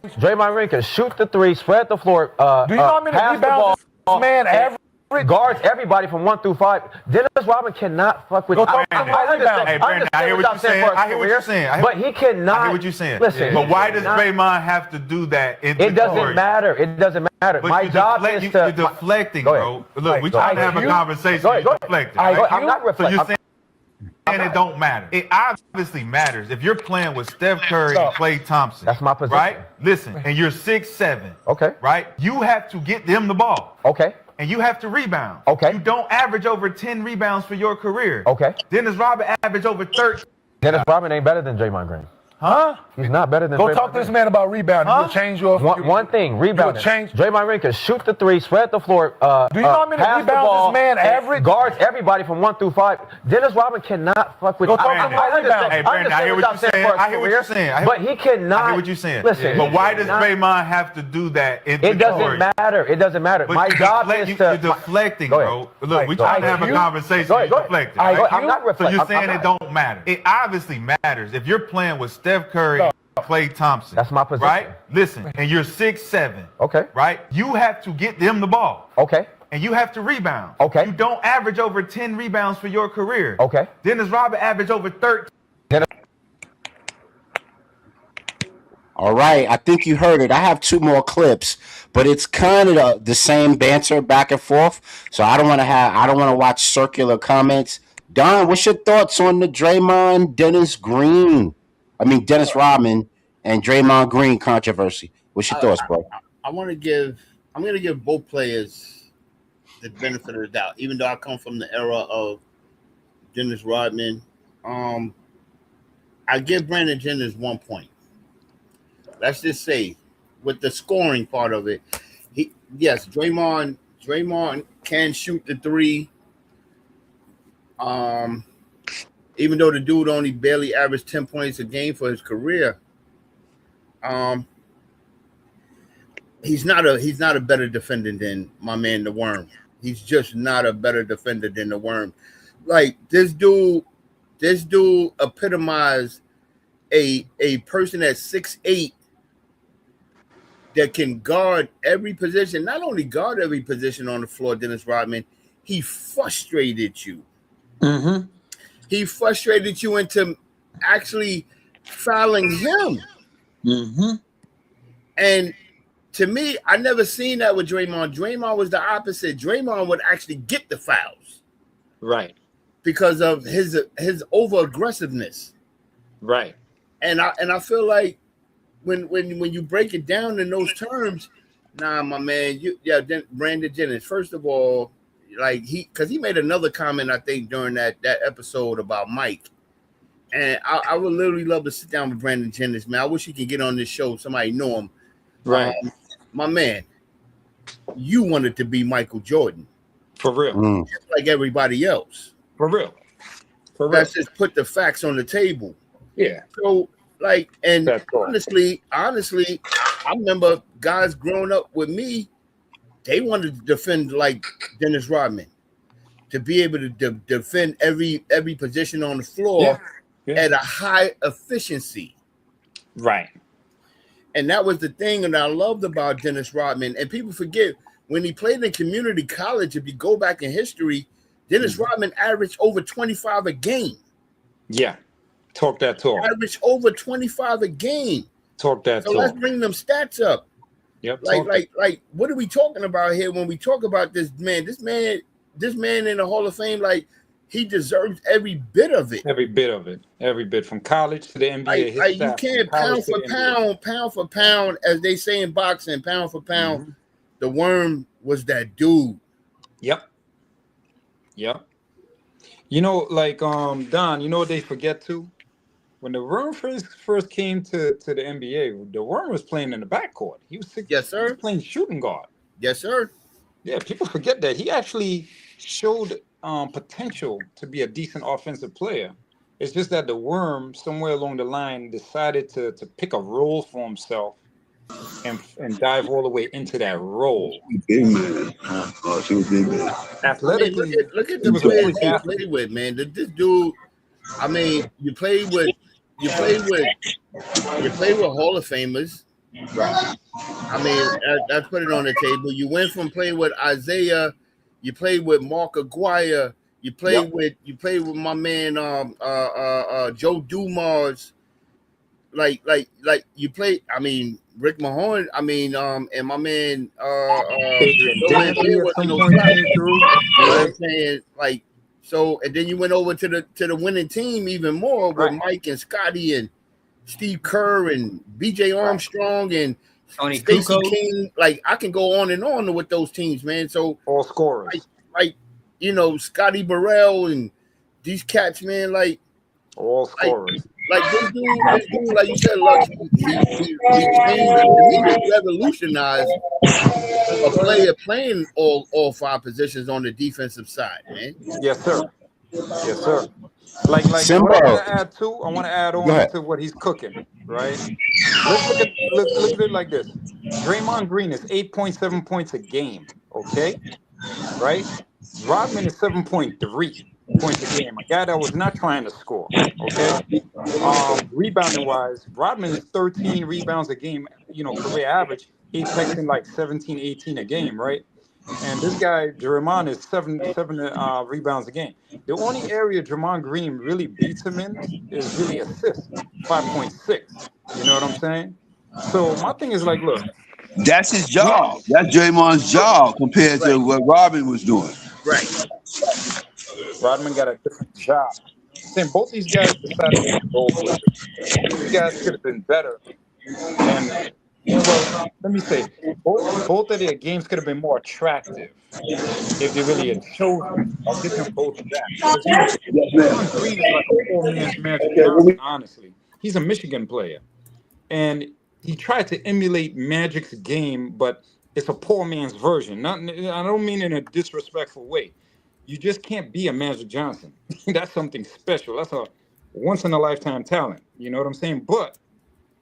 Draymond Green can shoot the three, spread the floor.
Do you know how many rebounds this man average?
Guards everybody from 1 through 5. Dennis Rodman cannot fuck with.
Hey, Brandon, I hear what you're saying.
But he cannot.
I hear what you're saying.
Listen,
but why does Draymond have to do that?
It doesn't matter. It doesn't matter.
But
my job is to.
You're deflecting, bro. Look, we're trying to have a conversation. You're deflecting.
I'm not reflecting.
So you're saying it don't matter. It obviously matters. If you're playing with Steph Curry and Klay Thompson,
that's my position.
Right? Listen, and you're 6'7".
Okay.
Right? You have to get them the ball.
Okay.
And you have to rebound.
Okay.
You don't average over 10 rebounds for your career.
Okay.
Dennis Rodman averaged over 13.
Dennis Rodman ain't better than Draymond Green.
Huh?
He's not better than
Go
Draymond
talk to this man about rebounding. You'll change your...
One thing, rebounding. Draymond Green can shoot the three, spread the floor.
Do you know how many rebounds this man average?
Guards everybody from 1 through 5. Dennis Rodman cannot fuck with...
Go talk to him about rebounding. Hey, Brandon, I hear what you're saying. I hear what you're saying.
But he cannot...
I hear what you're saying.
Listen.
But why does Draymond have to do that?
It doesn't matter. It doesn't matter.
But
my job is to...
You're deflecting, bro. Look, we're trying to have a conversation. You're deflecting.
I'm not reflecting.
So you're saying it don't matter. It obviously matters. If you're playing with Steph Curry... Klay Thompson.
That's my position.
Right? Listen, and you're 6'7".
Okay.
Right? You have to get them the ball.
Okay.
And you have to rebound.
Okay.
You don't average over 10 rebounds for your career.
Okay.
Dennis Rodman averaged over 13.
All right, I think you heard it. I have two more clips, but it's kind of the same banter back and forth. So I don't want to watch circular comments. Don, what's your thoughts on the Dennis Rodman and Draymond Green controversy? What's your thoughts, bro?
I'm gonna give both players the benefit of the doubt, even though I come from the era of Dennis Rodman. I give Brandon Jennings 1 point. Let's just say, with the scoring part of it, Draymond can shoot the three. Even though the dude only barely averaged 10 points a game for his career, he's not a better defender than my man the Worm. He's just not a better defender than the Worm. Like this dude epitomized a person at 6'8" that can guard every position. Not only guard every position on the floor, Dennis Rodman, he frustrated you.
Mm-hmm.
He frustrated you into actually fouling him.
Mm-hmm.
And to me, I never seen that with Draymond. Draymond was the opposite. Draymond would actually get the fouls.
Right.
Because of his over aggressiveness.
Right.
And I feel like when you break it down in those terms, nah, my man, Brandon Jennings, first of all, like he made another comment, I think, during that episode about Mike. And I would literally love to sit down with Brandon Jennings, man. I wish he could get on this show. Somebody know him.
Right.
My man, you wanted to be Michael Jordan.
For real.
Just like everybody else.
For real.
Let's just put the facts on the table.
Yeah.
So, honestly, I remember guys growing up with me, they wanted to defend like Dennis Rodman, to be able to defend every position on the floor at a high efficiency.
Right.
And that was the thing that I loved about Dennis Rodman. And people forget when he played in community college, if you go back in history, Dennis Rodman averaged over 25 a game.
Yeah. Talk that talk.
Averaged over 25 a game.
Talk that
so
talk.
let's bring them stats up.
Yep.
Like what are we talking about here when we talk about this man? This man in the Hall of Fame, like he deserves every bit of it.
Every bit from college to the NBA.
Like you can't pound for pound, as they say in boxing, pound for pound. The Worm was that dude.
Yep. You know, like Don, you know what they forget too? When the Worm first came to the NBA, the Worm was playing in the backcourt. He was
yes, sir.
He was playing shooting guard.
Yes, sir.
Yeah, people forget that he actually showed potential to be a decent offensive player. It's just that the Worm, somewhere along the line, decided to pick a role for himself and dive all the way into that role.
Big man. Oh, she was big man.
Athletically,
I mean, look at the players he played with, man. This dude. I mean, you played with Hall of Famers. Right. I mean, that's put it on the table. You went from playing with Isaiah, you played with Mark Aguirre, you played with my man Joe Dumars. Like you played. I mean, Rick Mahorn. I mean, and my man
Adrian Dantley at some point came through.
You know what I'm saying? Like, so, and then you went over to the winning team even more with Mike and Scotty and Steve Kerr and BJ Armstrong and
Tony
Stacey
Kukoc.
King. Like, I can go on and on with those teams, man. So
all scorers.
Like you know, Scotty Burrell and these cats, man. Like
all scorers.
Like this dude, like you said, Lux, he changed, he revolutionized a player playing all five positions on the defensive side, man.
Yes, sir. Like
Simba.
what I want to add on to what he's cooking, right? Let's look at it like this. Draymond Green is 8.7 points a game, okay? Right? Rodman is 7.3 points a game. A guy that was not trying to score, okay? Rebounding wise, Rodman is 13 rebounds a game, career average, apexing like 17, 18 a game, right? And this guy, Draymond, is seven rebounds a game. The only area Draymond Green really beats him in is really assists, 5.6. You know what I'm saying? So my thing is like, look.
That's his job. That's Draymond's job compared to what Robin was doing.
Right.
Rodman got a different job. Saying both these guys decided to go for it. These guys could have been better. And well, let me say, both of their games could have been more attractive if they really had chosen. I'll give them both that. Draymond Green is like a poor man's Magic Johnson, honestly. He's a Michigan player. And he tried to emulate Magic's game, but it's a poor man's version. I don't mean in a disrespectful way. You just can't be a Magic Johnson. That's something special. That's a once-in-a-lifetime talent. You know what I'm saying? But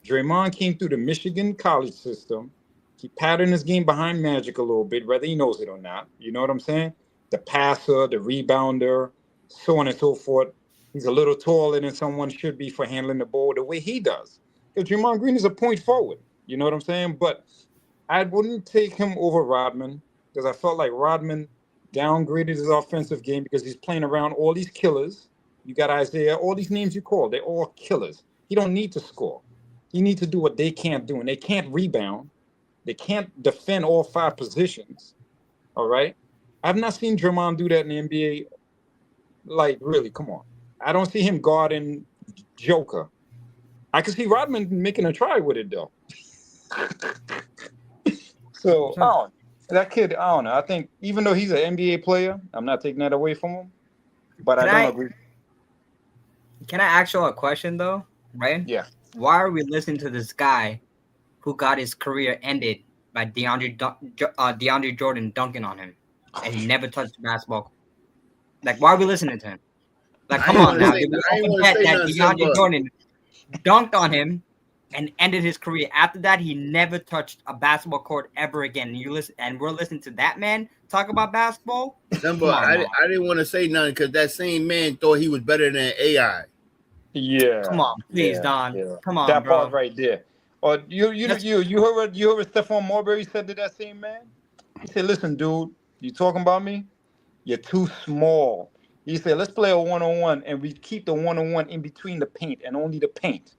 Draymond came through the Michigan college system. He patterned his game behind Magic a little bit, whether he knows it or not. You know what I'm saying? The passer, the rebounder, so on and so forth. He's a little taller than someone should be for handling the ball the way he does. Because Draymond Green is a point forward. You know what I'm saying? But I wouldn't take him over Rodman because I felt like Rodman downgraded his offensive game because he's playing around all these killers. You got Isaiah, all these names you call, they're all killers. He don't need to score. He needs to do what they can't do, and they can't rebound. They can't defend all five positions, all right? I've not seen Draymond do that in the NBA. Like, really, come on. I don't see him guarding Joker. I can see Rodman making a try with it, though. So, that kid, I don't know. I think even though he's an NBA player, I'm not taking that away from him. But I don't agree.
Can I ask you a question, though? Right?
Yeah.
Why are we listening to this guy who got his career ended by DeAndre Jordan dunking on him and he never touched the basketball? Like, why are we listening to him? Like, come on now. DeAndre Jordan dunked on him and ended his career. After that, he never touched a basketball court ever again. And we're listening to that man talk about basketball.
I didn't want to say nothing because that same man thought he was better than AI.
Yeah.
Come on, please, Don.
Yeah.
Come on,
that
bro.
part right there. Or you heard Stephon Marbury said to that same man? He said, "Listen, dude, you talking about me? You're too small." He said, "Let's play a one-on-one, and we keep the one-on-one in between the paint and only the paint."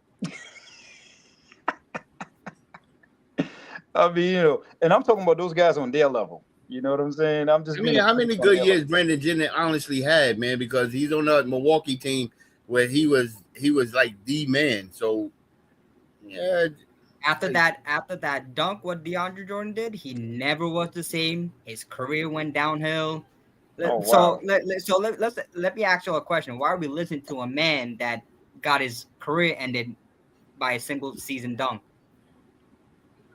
I mean, and I'm talking about those guys on their level. You know what I'm saying? I'm just.
I mean, how many good years Brandon Jennings honestly had, man? Because he's on the Milwaukee team where he was like the man. So, yeah.
After that dunk, what DeAndre Jordan did, he never was the same. His career went downhill. So let me ask you a question. Why are we listening to a man that got his career ended by a single season dunk?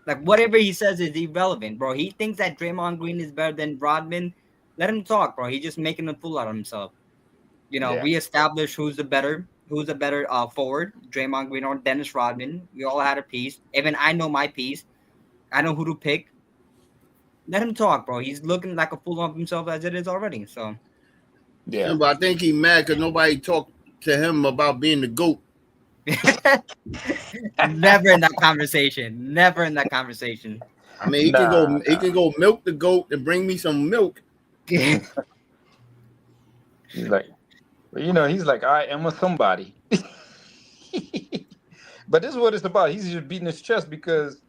Like, whatever he says is irrelevant, bro. He thinks that Draymond Green is better than Rodman. Let him talk, bro. He's just making a fool out of himself. We established who's the better forward, Draymond Green or Dennis Rodman. We all had a piece. Even I know my piece. I know who to pick. Let him talk, bro. He's looking like a fool of himself as it is already. So,
yeah, but I think he's mad because nobody talked to him about being the GOAT.
Never in that conversation. Never in that conversation.
I mean, he can go milk the GOAT and bring me some milk.
He's like, he's like, I am a somebody. But this is what it's about. He's just beating his chest because,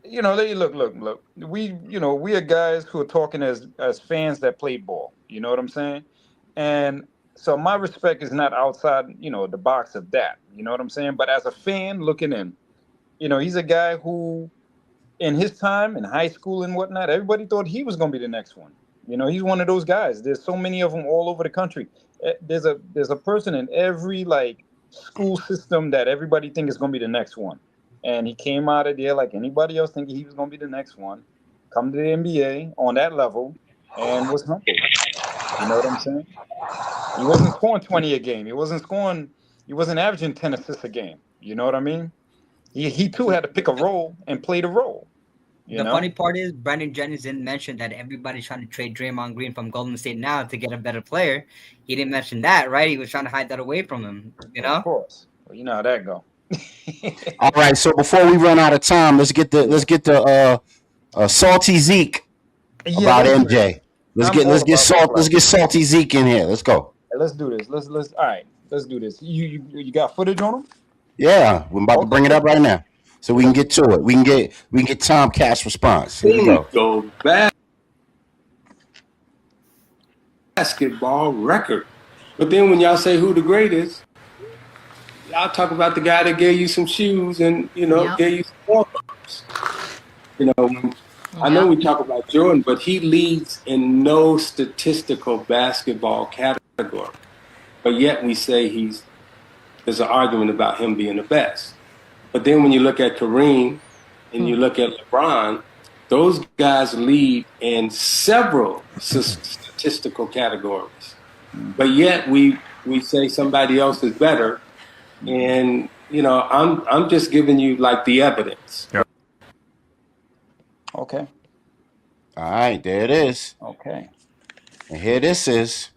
look. We are guys who are talking as fans that play ball. You know what I'm saying? And so my respect is not outside, the box of that. You know what I'm saying? But as a fan looking in, he's a guy who, in his time in high school and whatnot, everybody thought he was going to be the next one. He's one of those guys. There's so many of them all over the country. There's a person in every school system that everybody think is going to be the next one. And he came out of there like anybody else thinking he was going to be the next one, come to the NBA on that level, and was humble. You know what I'm saying? He wasn't scoring 20 a game. He wasn't averaging 10 assists a game. You know what I mean? He too had to pick a role and play the role.
The funny part is Brandon Jennings didn't mention that everybody's trying to trade Draymond Green from Golden State now to get a better player. He didn't mention that, right? He was trying to hide that away from him,
Of course. Well, you know how that go.
All right, so before we run out of time, let's get the salty Zeke about MJ. Let's get salty Zeke in here. Let's go.
Let's do this. All right. Let's do this. You got footage on him?
Yeah, we're about to bring it up right now, so we can get to it. We can get Tomcat's response. Here we go.
Basketball record, but then when y'all say who the greatest, y'all talk about the guy that gave you some shoes and gave you some warm-ups. I know we talk about Jordan, but he leads in no statistical basketball category. But yet we say there's an argument about him being the best. But then when you look at Kareem and you look at LeBron, those guys lead in several statistical categories. But yet we say somebody else is better. And, I'm just giving you the evidence.
Yep. Okay.
All right, there it is.
Okay.
And here this is.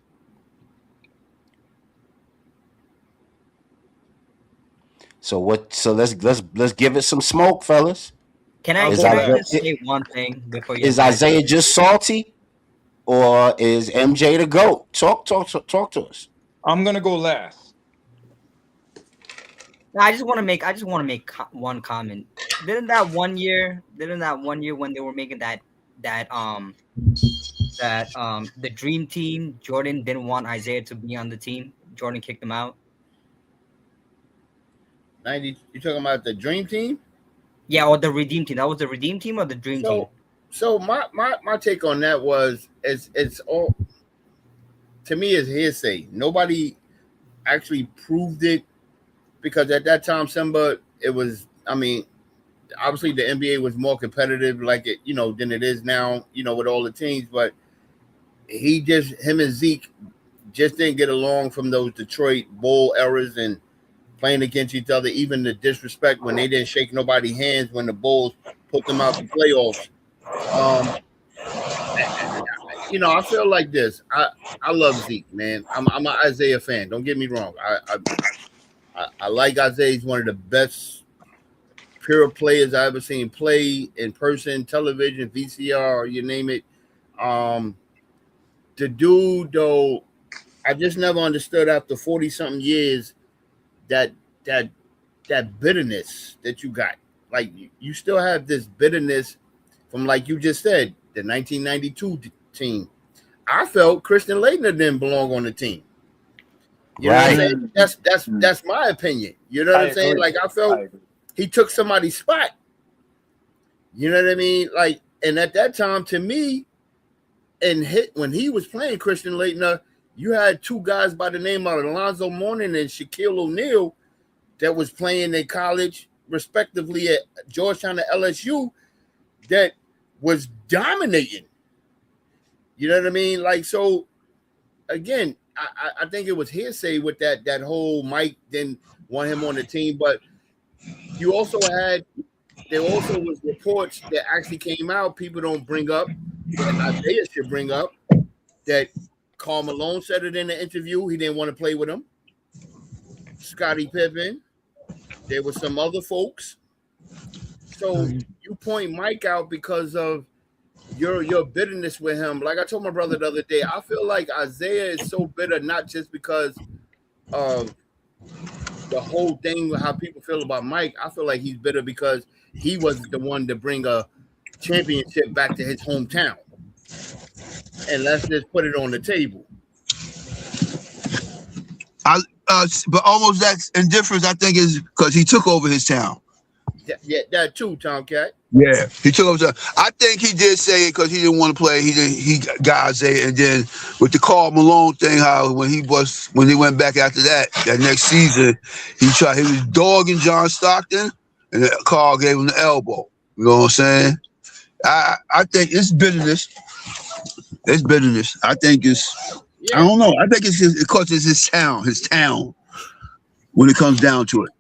So let's give it some smoke, fellas.
Can I just say one thing before you?
Is Isaiah just salty, or is MJ the GOAT? Talk to us.
I'm gonna go last.
I just want to make one comment. Didn't that one year when they were making that the dream team, Jordan didn't want Isaiah to be on the team. Jordan kicked him out.
90. You talking about the dream team?
Yeah, or the redeem team. That was the redeem team or the dream team.
So my take on that was it's all, to me, is hearsay. Nobody actually proved it, because at that time, Simba, it was, obviously the NBA was more competitive than it is now, with all the teams, but him and Zeke just didn't get along from those Detroit Bull eras and playing against each other, even the disrespect when they didn't shake nobody's hands when the Bulls put them out the playoffs. I feel like this. I love Zeke, man. I'm an Isaiah fan. Don't get me wrong. I like Isaiah. He's one of the best pure players I ever seen play in person, television, VCR, you name it. The dude, though, I just never understood after 40-something years that bitterness that you got. Like, you still have this bitterness from, like you just said, the 1992 team. I felt Christian Laettner didn't belong on the team. You know what I'm saying? That's my opinion. You know what I'm saying? Like, I felt he took somebody's spot. You know what I mean? Like, and at that time, to me, when he was playing Christian Laettner, you had two guys by the name of Alonzo Mourning and Shaquille O'Neal that was playing in college, respectively, at Georgetown and LSU, that was dominating. You know what I mean? Like, so, again, I think it was hearsay with that whole Mike didn't want him on the team, but there also was reports that actually came out, people don't bring up, that Isaiah should bring up, that Karl Malone said it in the interview, he didn't want to play with him. Scottie Pippen, there were some other folks. So you point Mike out because of your bitterness with him. Like I told my brother the other day, I feel like Isaiah is so bitter, not just because of the whole thing with how people feel about Mike. I feel like he's bitter because he was the one to bring a championship back to his hometown. And let's just put it on the table.
But almost that indifference, I think, is because he took over his town.
Yeah, that too, Tomcat.
Yeah, he took over. I think he did say it because he didn't want to play. He got Isaiah, and then with the Karl Malone thing, how when he went back after that next season, he was dogging John Stockton, and Karl gave him the elbow. You know what I'm saying? I think it's bitterness. It's bitterness. I think it's. Yeah. I don't know. I think it's because it's his town. When it comes down to it.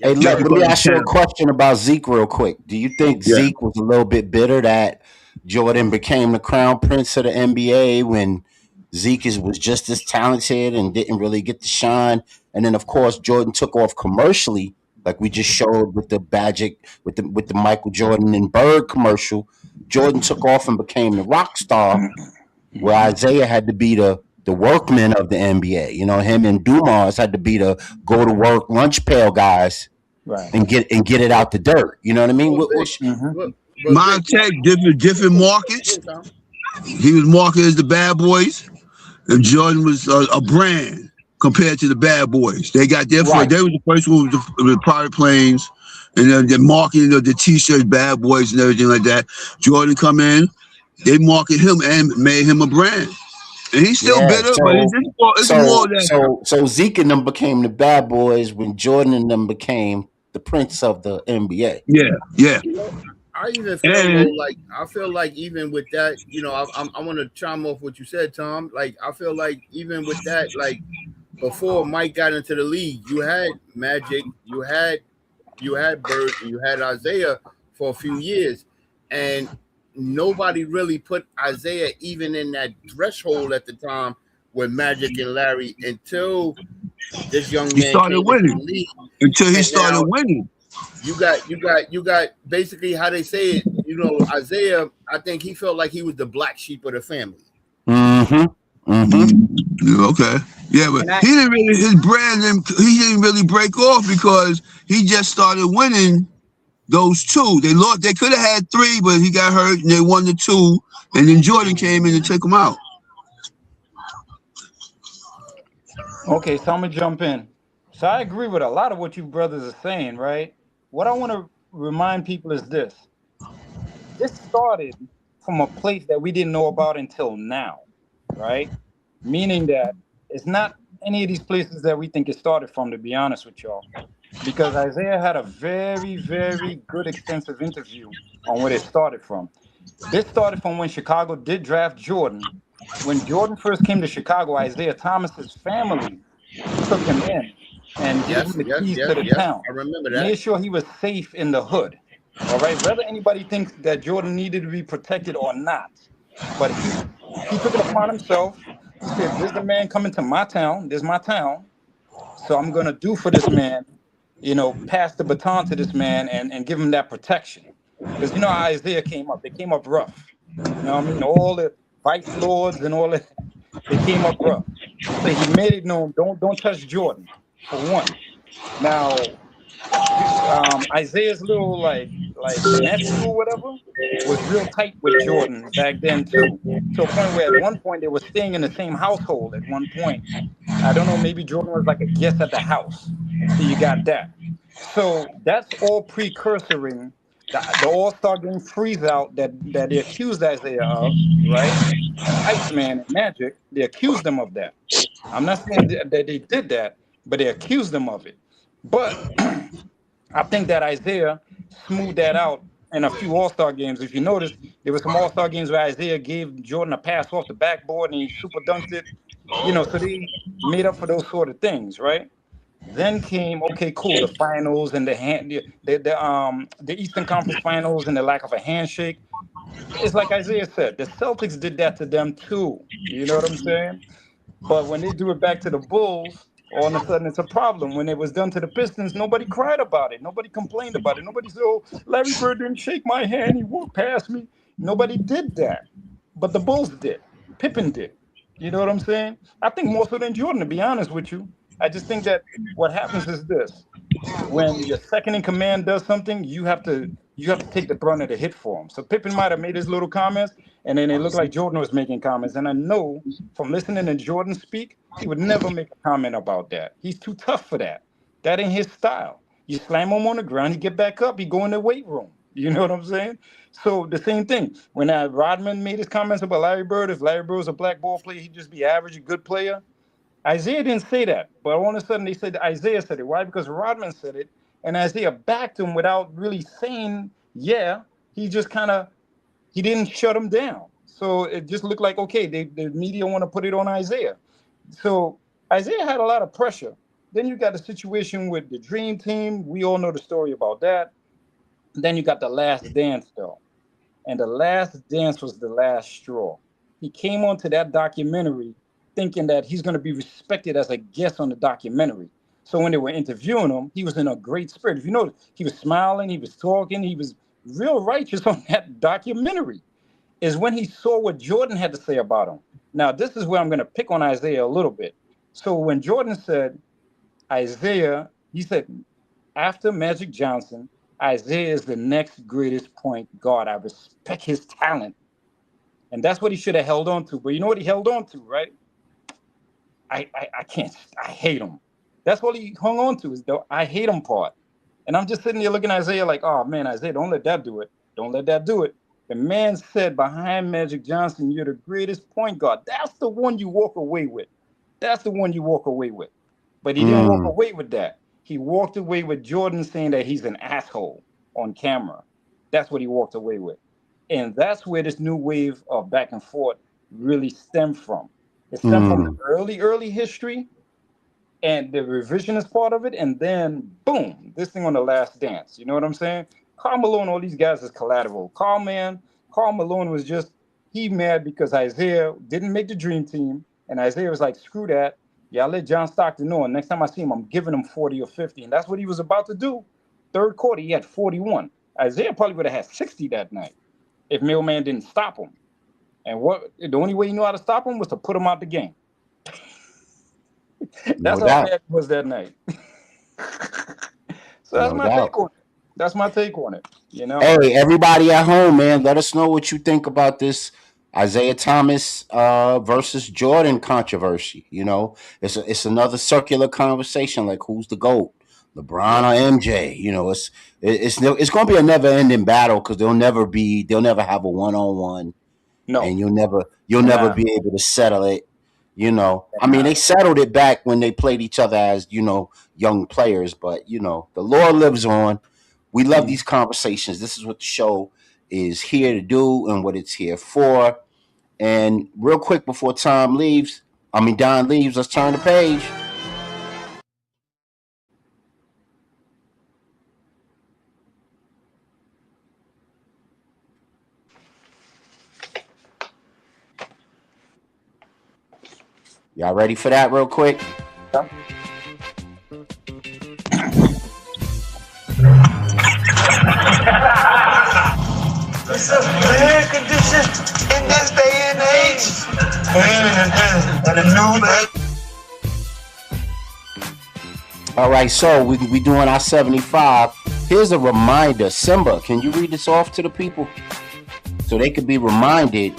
Hey, look, let me ask you a question about Zeke real quick. Do you think Zeke was a little bit bitter that Jordan became the crown prince of the NBA when Zeke was just as talented and didn't really get to shine? And then, of course, Jordan took off commercially, like we just showed with the Magic, with the Michael Jordan and Bird commercial. Jordan took off and became the rock star, where Isaiah had to be the workman of the NBA. You know, him and Dumas had to be the go to work lunch pail guys, right? And get it out the dirt. You know what I mean?
Montek, different markets. He was marketed as the Bad Boys, and Jordan was a brand compared to the Bad Boys. They got their first. They was the first one with the private planes, and then the marketing of the T-shirts, Bad Boys, and everything like that. Jordan come in, they marketed him and made him a brand. And he's still bitter, but it's more than
so Zeke and them became the Bad Boys when Jordan and them became the prince of the NBA.
Yeah.
You know, I even feel like even with that, you know, I want to chime off what you said, Tom. Like I feel like even with that, like before Mike got into the league, you had Magic, you had Bird, and you had Isaiah for a few years, and nobody really put Isaiah even in that threshold at the time with Magic and Larry until this young man
started winning. Until he started winning.
You got basically how they say it. You know, Isaiah, I think he felt like he was the black sheep of the family.
Okay. Yeah, but he didn't really his brand. He didn't really break off because he just started winning. Those two, they could have had three, but he got hurt and they won the two, and then Jordan came in and took him out.
Okay, so I'm gonna jump in. So I agree with a lot of what you brothers are saying, right? What I want to remind people is this. This started from a place that we didn't know about until now, right? Meaning that it's not any of these places that we think it started from, to be honest with y'all. Because Isaiah had a very, very good, extensive interview on where it started from. This started from when Chicago did draft Jordan. When Jordan first came to Chicago, Isaiah Thomas's family took him in and gave him the keys to the town.
I remember that.
Made sure he was safe in the hood. All right, whether anybody thinks that Jordan needed to be protected or not, but he took it upon himself. He said, "There's the man coming to my town. This is my town. So I'm gonna do for this man pass the baton to this man and give him that protection. Because you know how Isaiah came up. They came up rough. You know what I mean? All the vice lords and all that, they came up rough. So he made it known, don't touch Jordan, for one. Now, Isaiah's little like nephew or whatever was real tight with Jordan back then too. To a point where at one point they were staying in the same household at one point. I don't know, maybe Jordan was like a guest at the house. So you got that. So that's all precursoring the All-Star game freeze out that they accused Isaiah of, right? Iceman and Magic, they accused them of that. I'm not saying that they did that, but they accused them of it. But I think that Isaiah smoothed that out in a few All-Star games. If you notice, there were some All-Star games where Isaiah gave Jordan a pass off the backboard and he super dunked it. So they made up for those sort of things, right? Then came, okay, cool, the finals and the Eastern Conference Finals and the lack of a handshake. It's like Isaiah said, the Celtics did that to them too. You know what I'm saying? But when they do it back to the Bulls, all of a sudden it's a problem. When it was done to the Pistons, nobody cried about it. Nobody complained about it. Nobody said, oh, Larry Bird didn't shake my hand. He walked past me. Nobody did that. But the Bulls did. Pippen did. You know what I'm saying? I think more so than Jordan, to be honest with you. I just think that what happens is this. When your second in command does something, you have to take the brunt of the hit for him. So Pippen might have made his little comments, and then it looked like Jordan was making comments. And I know from listening to Jordan speak, he would never make a comment about that. He's too tough for that. That ain't his style. You slam him on the ground, he get back up, he go in the weight room. You know what I'm saying? So the same thing. When Rodman made his comments about Larry Bird, if Larry Bird was a black ball player, he'd just be average, a good player. Isaiah didn't say that, but all of a sudden they said Isaiah said it. Why? Because Rodman said it, and Isaiah backed him without really saying, yeah. He just he didn't shut him down. So it just looked like, okay, the media want to put it on Isaiah. So Isaiah had a lot of pressure. Then you got the situation with the Dream Team. We all know the story about that. Then you got The Last Dance, though. And The Last Dance was the last straw. He came onto that documentary thinking that he's going to be respected as a guest on the documentary. So when they were interviewing him, he was in a great spirit. If you notice, he was smiling, he was talking, he was real righteous on that documentary. Is when he saw what Jordan had to say about him. Now, this is where I'm going to pick on Isaiah a little bit. So when Jordan said, Isaiah, he said, after Magic Johnson, Isaiah is the next greatest point guard. I respect his talent. And that's what he should have held on to. But you know what he held on to, right? I can't, I hate him. That's what he hung on to, is the I hate him part. And I'm just sitting there looking at Isaiah like, oh man, Isaiah, don't let that do it. Don't let that do it. The man said behind Magic Johnson, you're the greatest point guard. That's the one you walk away with. That's the one you walk away with. But he didn't walk away with that. He walked away with Jordan saying that he's an asshole on camera. That's what he walked away with. And that's where this new wave of back and forth really stemmed from. It stemmed from the early history and the revisionist part of it. And then, boom, this thing on The Last Dance. You know what I'm saying? Karl Malone, all these guys is collateral. Karl Malone was just, he mad because Isaiah didn't make the Dream Team. And Isaiah was like, screw that. Yeah, I'll let John Stockton know. And next time I see him, I'm giving him 40 or 50. And that's what he was about to do. Third quarter, he had 41. Isaiah probably would have had 60 that night if Millman didn't stop him. And the only way he knew how to stop him was to put him out the game. That's how bad it was that night. So that's my take on it. That's my take on it. You know.
Hey, everybody at home, man, let us know what you think about this Isaiah Thomas versus Jordan controversy. You know, it's another circular conversation, like who's the GOAT, LeBron or MJ. You know, it's going to be a never ending battle because they'll never have a one-on-one.
No,
and you'll never be able to settle it. You know, I mean, they settled it back when they played each other as, you know, young players, but you know, the lore lives on. We love these conversations. This is what the show is here to do and what it's here for. And real quick before Don leaves, let's turn the page. Y'all ready for that real quick?
It's a clear condition in this day and age. And a new man.
All right, so we doing our 75. Here's a reminder. Simba, can you read this off to the people so they could be reminded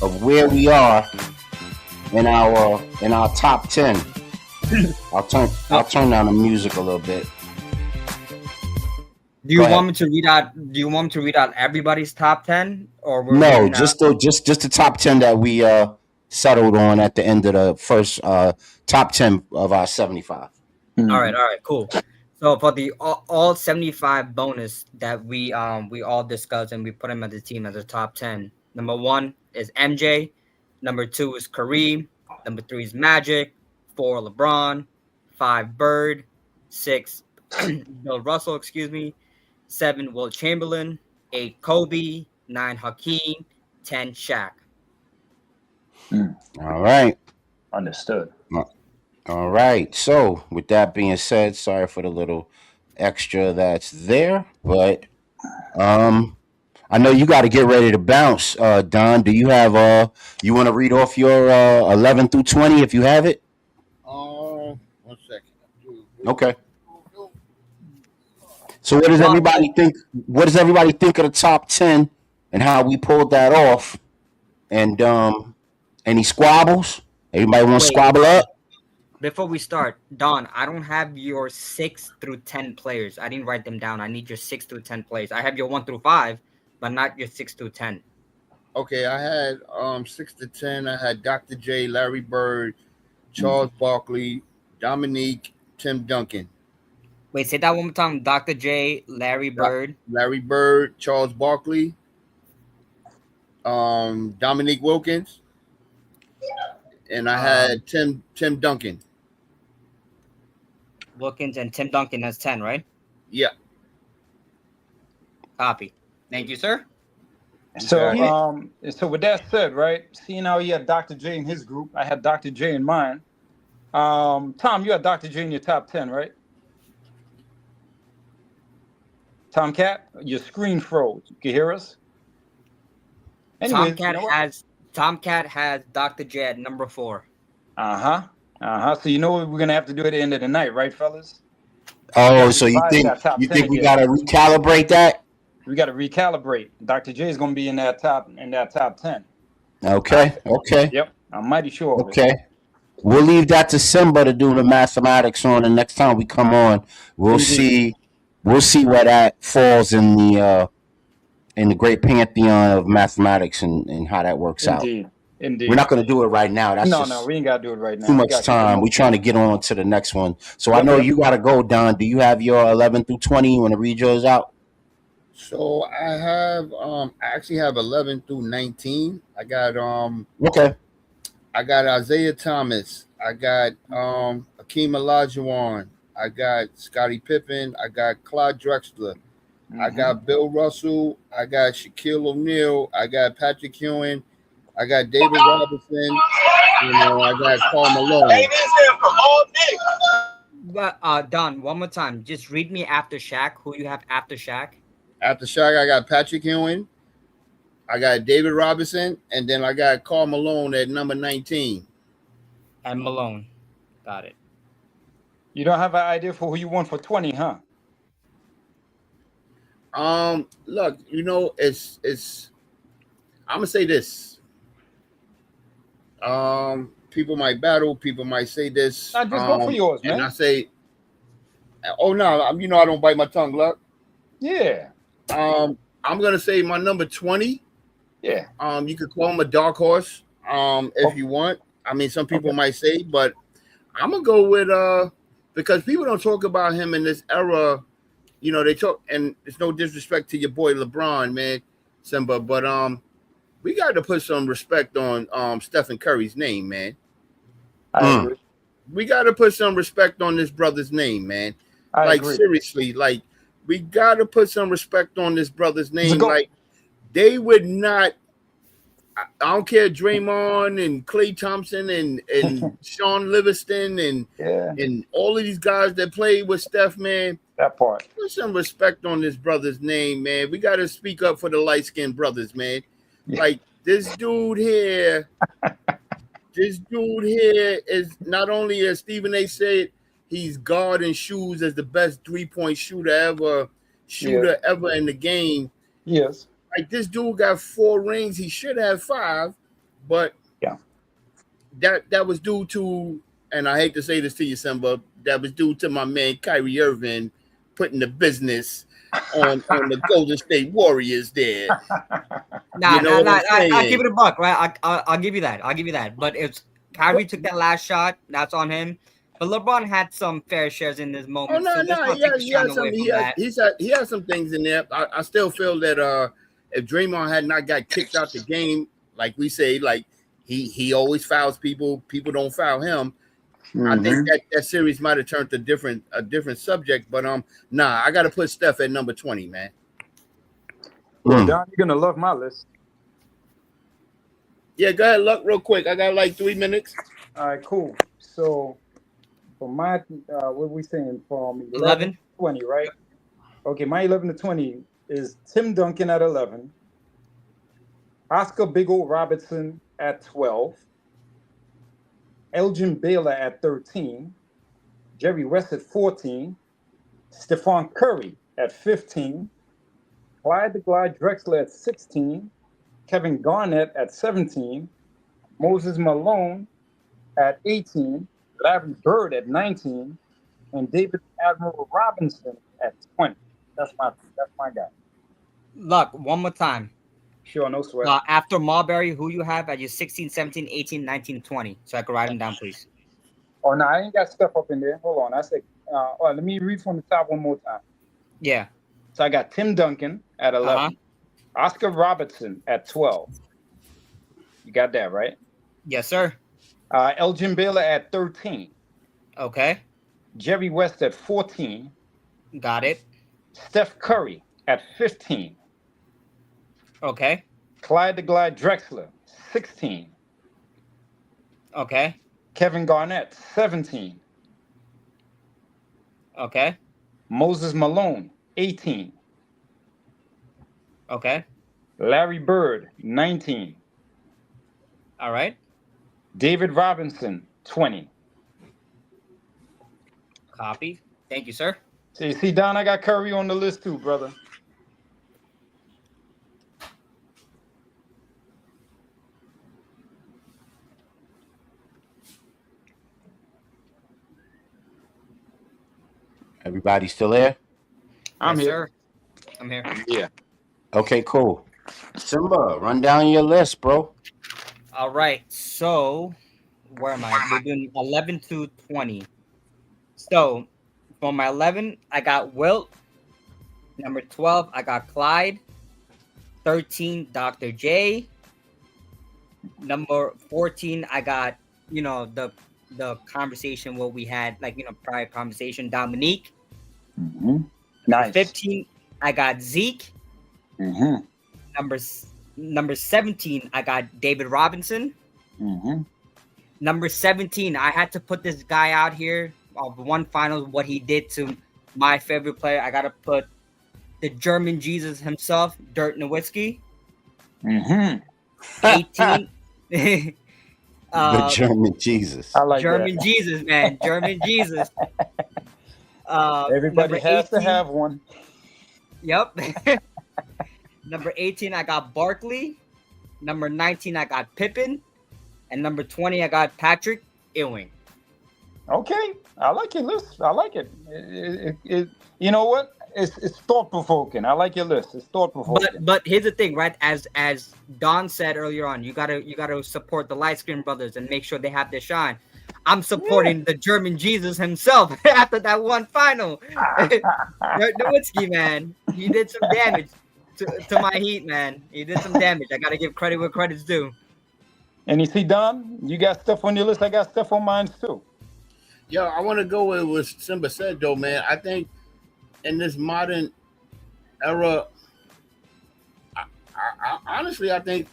of where we are in our top 10? I'll turn down the music a little bit.
Do you want me to read out? Do you want me to read out everybody's top 10, or
No, just the top 10 that we settled on at the end of the first top 10 of our 75.
All right, cool. So for the all 75 bonus that we all discussed and we put him as a team as a top 10. Number 1 is MJ. Number 2 is Kareem. Number 3 is Magic. 4 LeBron. 5 Bird. 6 Bill Russell. 7 Will Chamberlain. 8 Kobe. 9 Hakeem. 10 Shaq.
All right.
Understood.
All right. So with that being said, sorry for the little extra that's there, but I know you got to get ready to bounce. Don, do you have you want to read off your 11 through 20 if you have it?
1 second.
Okay. So what does everybody think? What does everybody think of the top 10 and how we pulled that off? And any squabbles? Everybody want to squabble up?
Before we start, Don, I don't have your 6 through 10 players. I didn't write them down. I need your 6 through 10 players. I have your 1 through 5, but not your 6 through 10.
Okay, I had 6 to 10. I had Dr. J, Larry Bird, Charles Barkley, Dominique, Tim Duncan.
Wait, say that one more time. Dr. J, Larry Bird.
Larry Bird, Charles Barkley, Dominique Wilkins, and I had Tim Duncan.
Wilkins and Tim Duncan, that's 10, right?
Yeah.
Copy. Thank you, sir.
So, so with that said, right? Seeing how you had Dr. J in his group, I had Dr. J in mine. Tom, you had Dr. J in your top 10, right? Tomcat, your screen froze. You can hear us? Anyways,
Tomcat has Dr. J at number 4.
So you know what we're gonna have to do at the end of the night, right, fellas?
Oh, so you think we gotta recalibrate that?
We gotta recalibrate. Dr. J is gonna be in that top 10.
Okay.
Yep, I'm mighty sure.
Okay. We'll leave that to Simba to do the mathematics on, and next time we come on, we'll see where that falls in the great pantheon of mathematics and how that works out.
Indeed.
We're not going to do it right now. That's
no, we ain't got to do it right now.
Too much time. We're trying to get on to the next one. So I know you got to go, Don. Do you have your 11 through 20? You want to read yours out?
So I have I actually have 11 through 19. I got
okay.
I got Isaiah Thomas. I got Hakeem Olajuwon. I got Scottie Pippen. I got Clyde Drexler. I got Bill Russell. I got Shaquille O'Neal. I got Patrick Ewing. I got David Robinson. I got Karl Malone.
Don, one more time. Just read me after Shaq. Who you have after Shaq?
After Shaq, I got Patrick Ewing. I got David Robinson. And then I got Karl Malone at number 19.
And Malone. Got it.
You don't have an idea for who you want for 20, huh?
Look, it's I'm gonna say this. People might battle, people might say this.
Just go for yours, man.
And I say, oh no, I don't bite my tongue, Luck.
Yeah.
I'm gonna say my number 20.
Yeah.
You could call him a dark horse, if you want. I mean, some people might say, but I'm gonna go with because people don't talk about him in this era. They talk, and it's no disrespect to your boy LeBron, man, Simba, but we got to put some respect on Stephen Curry's name, man.
I agree.
We got to put some respect on this brother's name, man.
I agree.
Seriously, we got to put some respect on this brother's name. They would not. I don't care, Draymond and Klay Thompson and Sean Livingston and all of these guys that played with Steph, man.
That part.
Put some respect on this brother's name, man. We got to speak up for the light-skinned brothers, man. Like this dude here is not only, as Stephen A. said, he's guarding shoes as the best 3-point shooter ever in the game.
Yes.
Like this dude got 4 rings. He should have 5, but that was due to, and I hate to say this to you, Simba, that was due to my man Kyrie Irving putting the business on the Golden State Warriors there.
I'll give it a buck, right? I'll give you that. But it's Kyrie took that last shot. That's on him. But LeBron had some fair shares in this moment.
He has some things in there. I still feel that if Draymond had not got kicked out the game, like we say, like he always fouls people don't foul him. Mm-hmm. I think that series might have turned to a different subject, but I got to put Steph at number 20, man.
Don, you're gonna love my list.
Yeah, go ahead, Luck, real quick. I got like 3 minutes.
All right, cool. So for my what we saying from
11
to 20, right? Okay, my 11 to 20 is Tim Duncan at 11, Oscar Big O Robertson at 12, Elgin Baylor at 13, Jerry West at 14, Stephon Curry at 15, Clyde the Glide Drexler at 16, Kevin Garnett at 17, Moses Malone at 18, Larry Bird at 19, and David Admiral Robinson at 20. That's my guy.
Luck, one more time.
Sure, no sweat.
After Marbury, who you have at your 16, 17, 18, 19, 20? So I can write them down, please.
Oh, no, I ain't got stuff up in there. Hold on. I said, let me read from the top one more time.
Yeah.
So I got Tim Duncan at 11, Oscar Robertson at 12. You got that, right?
Yes, sir.
Elgin Baylor at 13.
Okay.
Jerry West at 14.
Got it.
Steph Curry at 15.
Okay.
Clyde the Glide Drexler, 16.
Okay.
Kevin Garnett, 17.
Okay.
Moses Malone, 18.
Okay.
Larry Bird, 19.
All right.
David Robinson, 20.
Copy. Thank you, sir.
See, Don, I got Curry on the list too, brother.
Everybody still there?
I'm
Yes,
here.
sir. I'm here.
Yeah.
Okay, cool. Simba, run down your list, bro.
All right. So, where am I? We're doing 11 to 20. So, for my 11, I got Wilt. Number 12, I got Clyde. 13, Dr. J. Number 14, I got, the conversation what we had, prior conversation, Dominique.
Mm-hmm. Nice.
15, I got Zeke.
Mm-hmm.
Number 17, I got David Robinson.
Mm-hmm.
Number 17, I had to put this guy out here of one finals, what he did to my favorite player. I got to put the German Jesus himself, Dirk Nowitzki.
Mm-hmm.
18.
The German Jesus.
I like
German
that.
Jesus, man. German Jesus.
Everybody has to have one.
Yep. Number 18, I got Barkley. Number 19, I got Pippen. And number 20, I got Patrick Ewing.
Okay. I like your list. I like it. You know what? It's thought-provoking. I like your list. It's thought-provoking.
But here's the thing, right? As Don said earlier on, you gotta support the light skin brothers and make sure they have their shine. I'm supporting the German Jesus himself after that one final. Nowitzki, man, he did some damage to my Heat, man. He did some damage. I gotta give credit where credit's due.
And you see, Don, you got stuff on your list. I got stuff on mine too.
Yo, I want to go with what Simba said, though, man. I think in this modern era, I honestly, I think,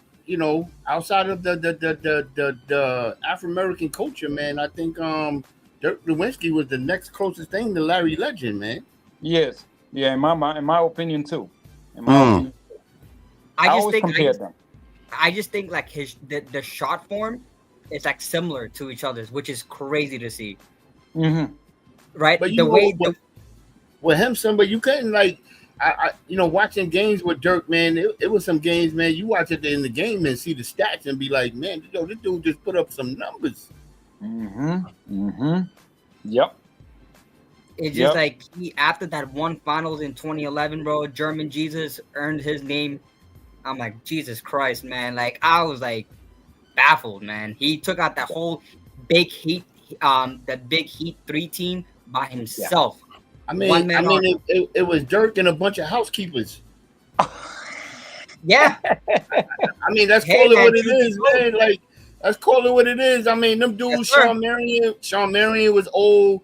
outside of the Afro-American culture, man, I think Dirk Nowitzki was the next closest thing to Larry Legend, man.
Yes. Yeah, in my opinion too. In my opinion. I always compare them.
I just think like the shot form is like similar to each other's, which is crazy to see.
Mm-hmm.
Right?
But
the way
with him, but you couldn't like I watching games with Dirk, man, it was some games, man. You watch it in the game and see the stats and be like, man, yo, this dude just put up some numbers.
Yep.
It's just like after that one finals in 2011, bro, German Jesus earned his name. I'm like, Jesus Christ, man. Like, I was like baffled, man. He took out that whole big Heat, the big Heat 3 team by himself.
I mean, it was Dirk and a bunch of housekeepers.
Yeah.
I mean, that's call it what it is, man. Like, let's call it what it is. I mean, them dudes, Sean Marion was old.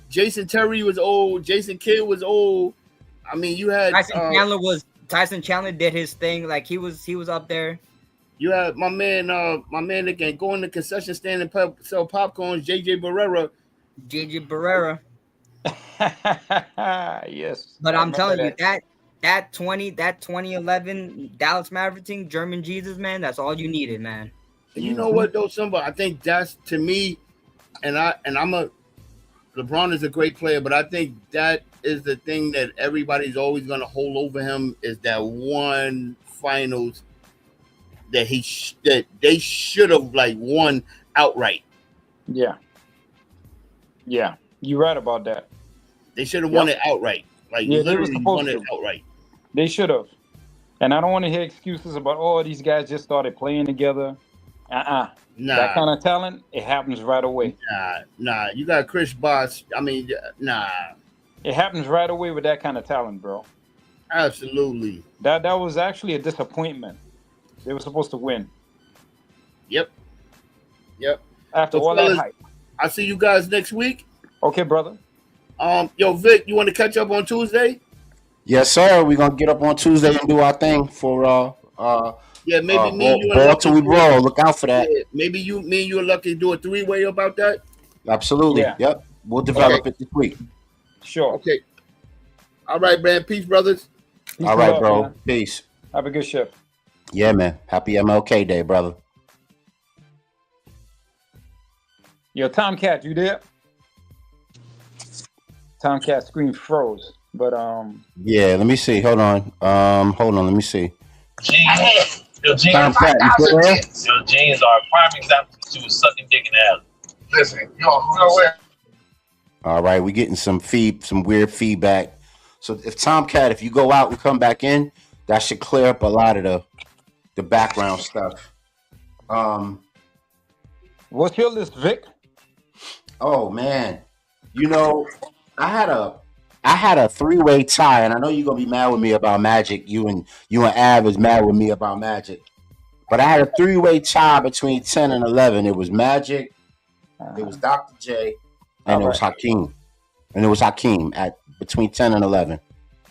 Jason Terry was old. Jason Kidd was old. I mean, you had
Tyson Chandler did his thing. Like he was up there.
You had my man that can go in the concession stand and sell popcorn, JJ Barrera.
Yes.
But I'm telling you that 2011 Dallas Mavericks team, German Jesus, man, that's all you needed, man.
You know what though, somebody? I think that's to me, and LeBron is a great player, but I think that is the thing that everybody's always going to hold over him is that one finals that that they should have like won outright.
Yeah, you're right about that.
They should have won it outright. Like literally won it outright.
They should have. And I don't want to hear excuses about these guys just started playing together. Nah. That kind of talent, it happens right away.
Nah. You got Chris Bosh. I mean, nah.
It happens right away with that kind of talent, bro.
Absolutely.
That was actually a disappointment. They were supposed to win.
Yep.
After all that hype.
I'll see you guys next week.
Okay, brother.
Yo, Vic, you want to catch up on Tuesday?
Yes, sir. We're gonna get up on Tuesday and do our thing for
maybe me and you
Ball till we brawl. Look out for that.
Yeah, maybe me and you are lucky to do a 3-way about that.
Absolutely.
Yeah.
Yep. We'll develop it this week.
Sure.
Okay. All right, man. Peace, brothers.
Peace
All right,
love,
bro.
man.
Peace.
Have a good shift.
Yeah, man. Happy MLK Day, brother.
Yo, Tomcat, you there? Tomcat screen froze, but
Yeah, let me see. Hold on. Let me see.
Your jeans are a prime example that you was sucking dick in the alley. Listen,
All right, we're getting some weird feedback. So if Tomcat, if you go out and come back in, that should clear up a lot of the background stuff.
What's your list, Vic?
Oh man, I had a 3-way tie, and I know you're gonna be mad with me about Magic. You and Av is mad with me about Magic, but I had a 3-way tie between 10 and 11. It was Magic, it was Dr. J, and it was Hakeem, at between 10 and 11.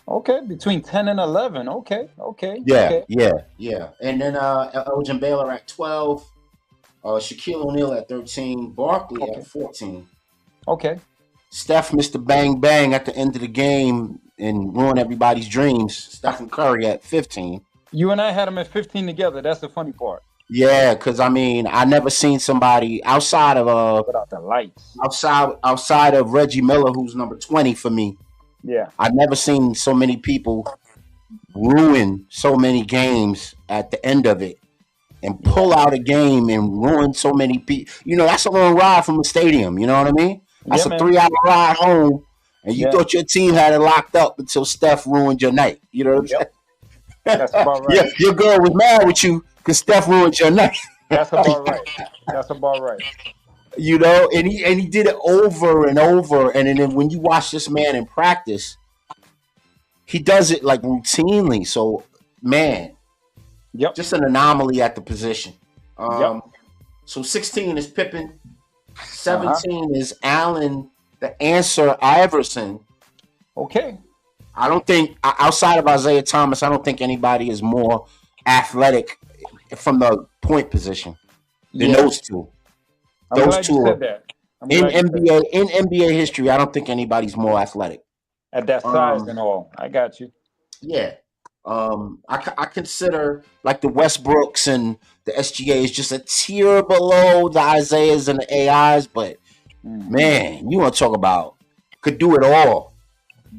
Okay, between 10 and 11. Okay.
Yeah. And then Elgin Baylor at 12, Shaquille O'Neal at 13, Barkley at 14.
Okay.
Steph, Mr. Bang Bang at the end of the game and ruin everybody's dreams. Stephen Curry at 15.
You and I had them at 15 together. That's the funny part.
Yeah, because I mean, I never seen somebody outside of
without the lights.
Outside of Reggie Miller, who's number 20 for me.
Yeah.
I've never seen so many people ruin so many games at the end of it and pull out a game and ruin so many people. That's a long ride from the stadium. You know what I mean? That's a 3-hour ride home, and you thought your team had it locked up until Steph ruined your night. You know what I'm saying?
That's about right.
Your girl was mad with you because Steph ruined your night.
That's about right.
And he did it over and over. And then when you watch this man in practice, he does it like routinely. So, man, just an anomaly at the position. So 16 is Pippen. 17 is Allen, the answer Iverson.
Okay.
I don't think, outside of Isaiah Thomas, I don't think anybody is more athletic from the point position than those two.
I'm glad you said that.
In NBA history, I don't think anybody's more athletic.
At that size and all. I got you.
Yeah. I consider like the Westbrooks and the SGAs just a tier below the Isaiahs and the AIs, but man, you want to talk about could do it all.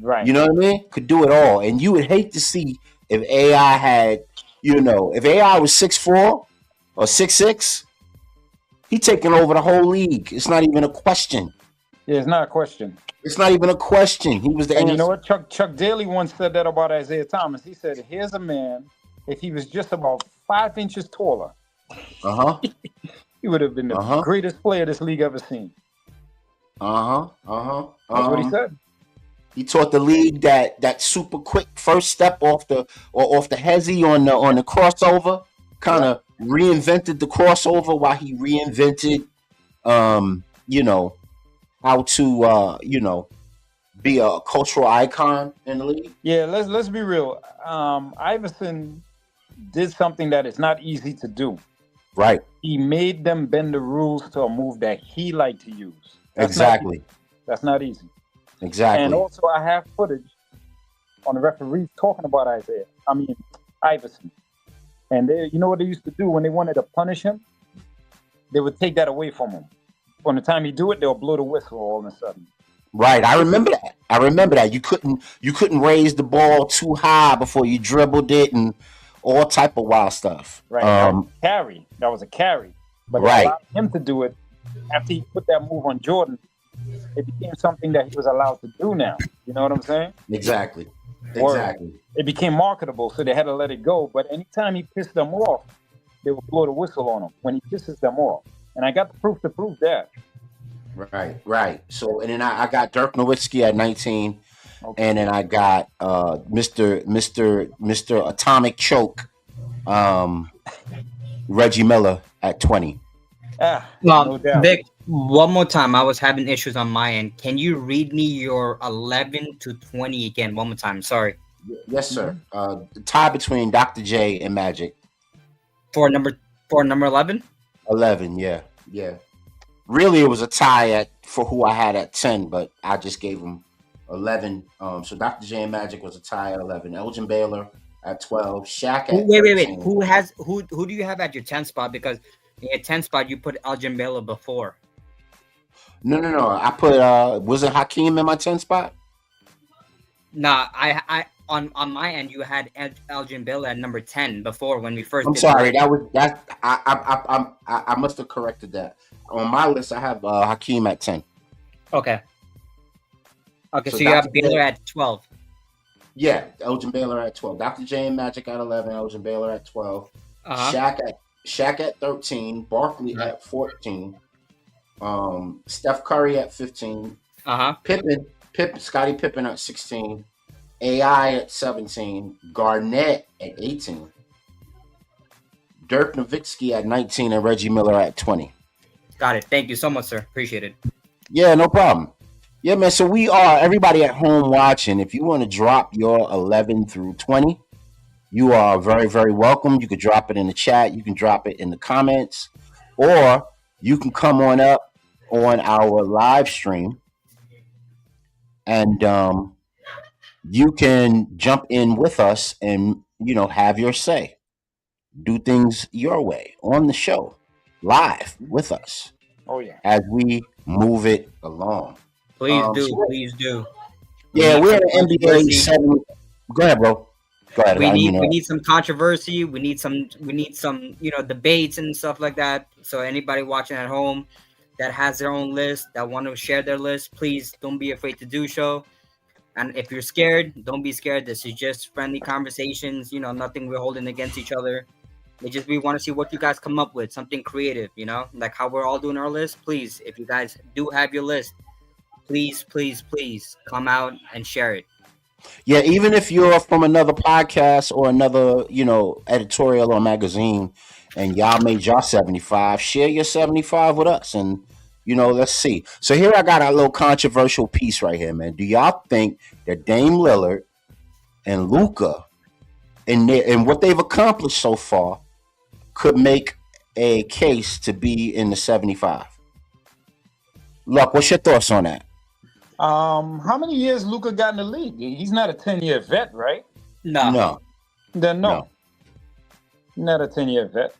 Right.
You know what I mean? Could do it all. And you would hate to see if AI had, if AI was 6'4" or 6'6", he taking over the whole league. It's not even a question.
Yeah, it's not a question.
It's not even a question. He was the
And you know what? Chuck Daly once said that about Isaiah Thomas. He said, here's a man, if he was just about 5 inches taller, he would have been the greatest player this league ever seen. That's what he said.
He taught the league that super quick first step off the hezzy on the crossover. Kind of reinvented the crossover while he reinvented, how to be a cultural icon in the league.
Yeah, let's be real. Iverson did something that is not easy to do.
Right.
He made them bend the rules to a move that he liked to use.
Exactly.
That's not easy.
Exactly.
And also, I have footage on the referees talking about Iverson. And you know what they used to do when they wanted to punish him? They would take that away from him. When the time he do it, they'll blow the whistle all of a sudden.
Right, I remember that. You couldn't raise the ball too high before you dribbled it, and all type of wild stuff.
Right, that was a carry. But
right,
they allowed him to do it after he put that move on Jordan. It became something that he was allowed to do now. You know what I'm saying?
Exactly.
It became marketable, so they had to let it go. But anytime he pissed them off, they would blow the whistle on him when he pisses them off. And I got the proof to prove that.
Right. So, and then I got Dirk Nowitzki at 19, and then I got Mr. Atomic Choke, Reggie Miller at 20.
No doubt.
Vic, one more time. I was having issues on my end. Can you read me your 11 to 20 again? One more time. Sorry.
Yes, sir. The tie between Dr. J and Magic.
For number 11?
11, yeah. Really, it was a tie for who I had at 10, but I just gave him 11. So Dr. J and Magic was a tie at 11. Elgin Baylor at 12. Shaq at
Wait.
13.
Who do you have at your 10 spot? Because in your 10 spot, you put Elgin Baylor before.
No. I put was it Hakeem in my 10 spot?
Nah, I on my end, you had Elgin Baylor at number 10 before when we first.
I'm sorry, I must have corrected that. On my list, I have Hakeem at 10.
Okay, so you have Baylor at 12.
Yeah, Elgin Baylor at 12. Dr. J and Magic at 11. Elgin Baylor at 12. Shaq at 13. Barkley at 14. Steph Curry at 15. Pippen, Scottie Pippen at 16. AI at 17. Garnett at 18. Dirk Nowitzki at 19 and Reggie Miller at 20.
Got it. Thank you so much, sir. Appreciate it.
Yeah, no problem. Yeah, man. So everybody at home watching, if you want to drop your 11 through 20, you are very, very welcome. You could drop it in the chat. You can drop it in the comments, or you can come on up on our live stream and you can jump in with us and, have your say. Do things your way on the show, live with us.
Oh, yeah.
As we move it along.
Please do.
Yeah, we're in the NBA 7. Go ahead, bro. Go ahead.
We need some controversy. We need some debates and stuff like that. So anybody watching at home that has their own list, that want to share their list, please don't be afraid to do so. And if you're scared, don't be scared. This is just friendly conversations. Nothing we're holding against each other. We want to see what you guys come up with, something creative, like how we're all doing our list. Please, if you guys do have your list, please come out and share it.
Yeah, even if you're from another podcast or another, editorial or magazine, and y'all made y'all 75, share your 75 with us, and let's see. So here I got a little controversial piece right here, man. Do y'all think that Dame Lillard and Luka and what they've accomplished so far could make a case to be in the 75? Look, what's your thoughts on that?
How many years Luka got in the league? He's not a 10-year vet, right?
No.
Then no. Not a 10-year vet.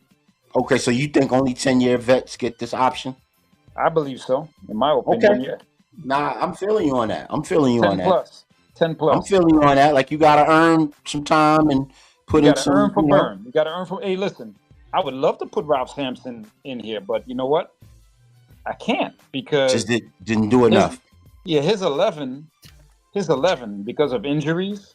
Okay, so you think only 10-year vets get this option?
I believe so. In my opinion,
Okay.
yeah.
Nah, I'm feeling you on that.
10 plus. 10 plus.
I'm feeling you on that. Like you gotta earn some time and put
You
in
gotta
some.
earn for
you know.
burn. You gotta earn for. Hey, listen. I would love to put Ralph Sampson in here, but you know what? I can't because
Just didn't do enough.
his 11 because of injuries.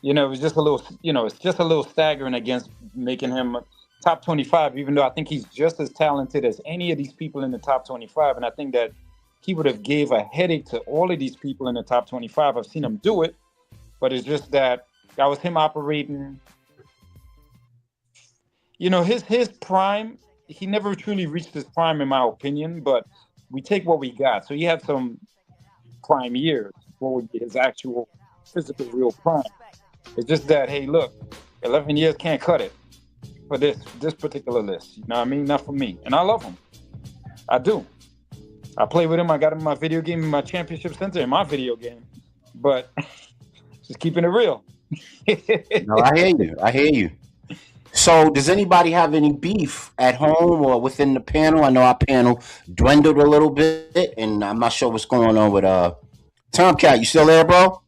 You know, it was just a little. You know, it's just a little staggering against making him top 25. Even though I think he's just as talented as any of these people in the top 25, and I think that he would have gave a headache to all of these people in the top 25. I've seen him do it, but it's just that was him operating. You know, his prime, he never truly reached his prime, in my opinion, but we take what we got. So he had some prime years. What would be his actual physical real prime? It's just that, hey, look, 11 years can't cut it for this particular list. You know what I mean? Not for me. And I love him. I do. I play with him. I got him in my video game, in my championship center, in my video game. But just keeping it real.
No, I hear you. So, does anybody have any beef at home or within the panel? I know our panel dwindled a little bit, and I'm not sure what's going on with Tomcat. You still there, bro?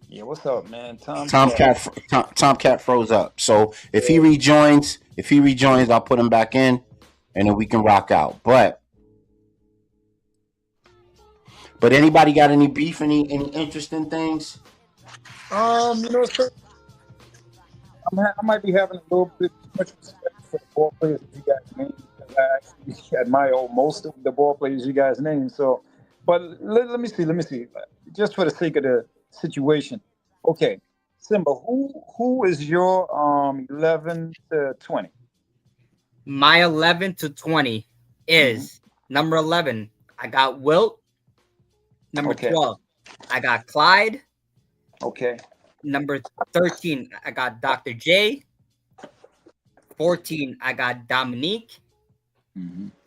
Yeah, what's up, man?
Tomcat froze up. So if he rejoins, I'll put him back in, and then we can rock out. But anybody got any beef? Any interesting things?
You know, sir, I might be having a little bit too much respect for the ball players that you guys named, because I actually admire most of the ball players you guys named. So, but let me see. Just for the sake of the situation. Okay, Simba, who is your 11 to 20?
My 11 to 20 is number 11. I got Wilt. Number 12, I got Clyde.
Okay.
Number 13, I got Dr. J. 14, I got Dominique.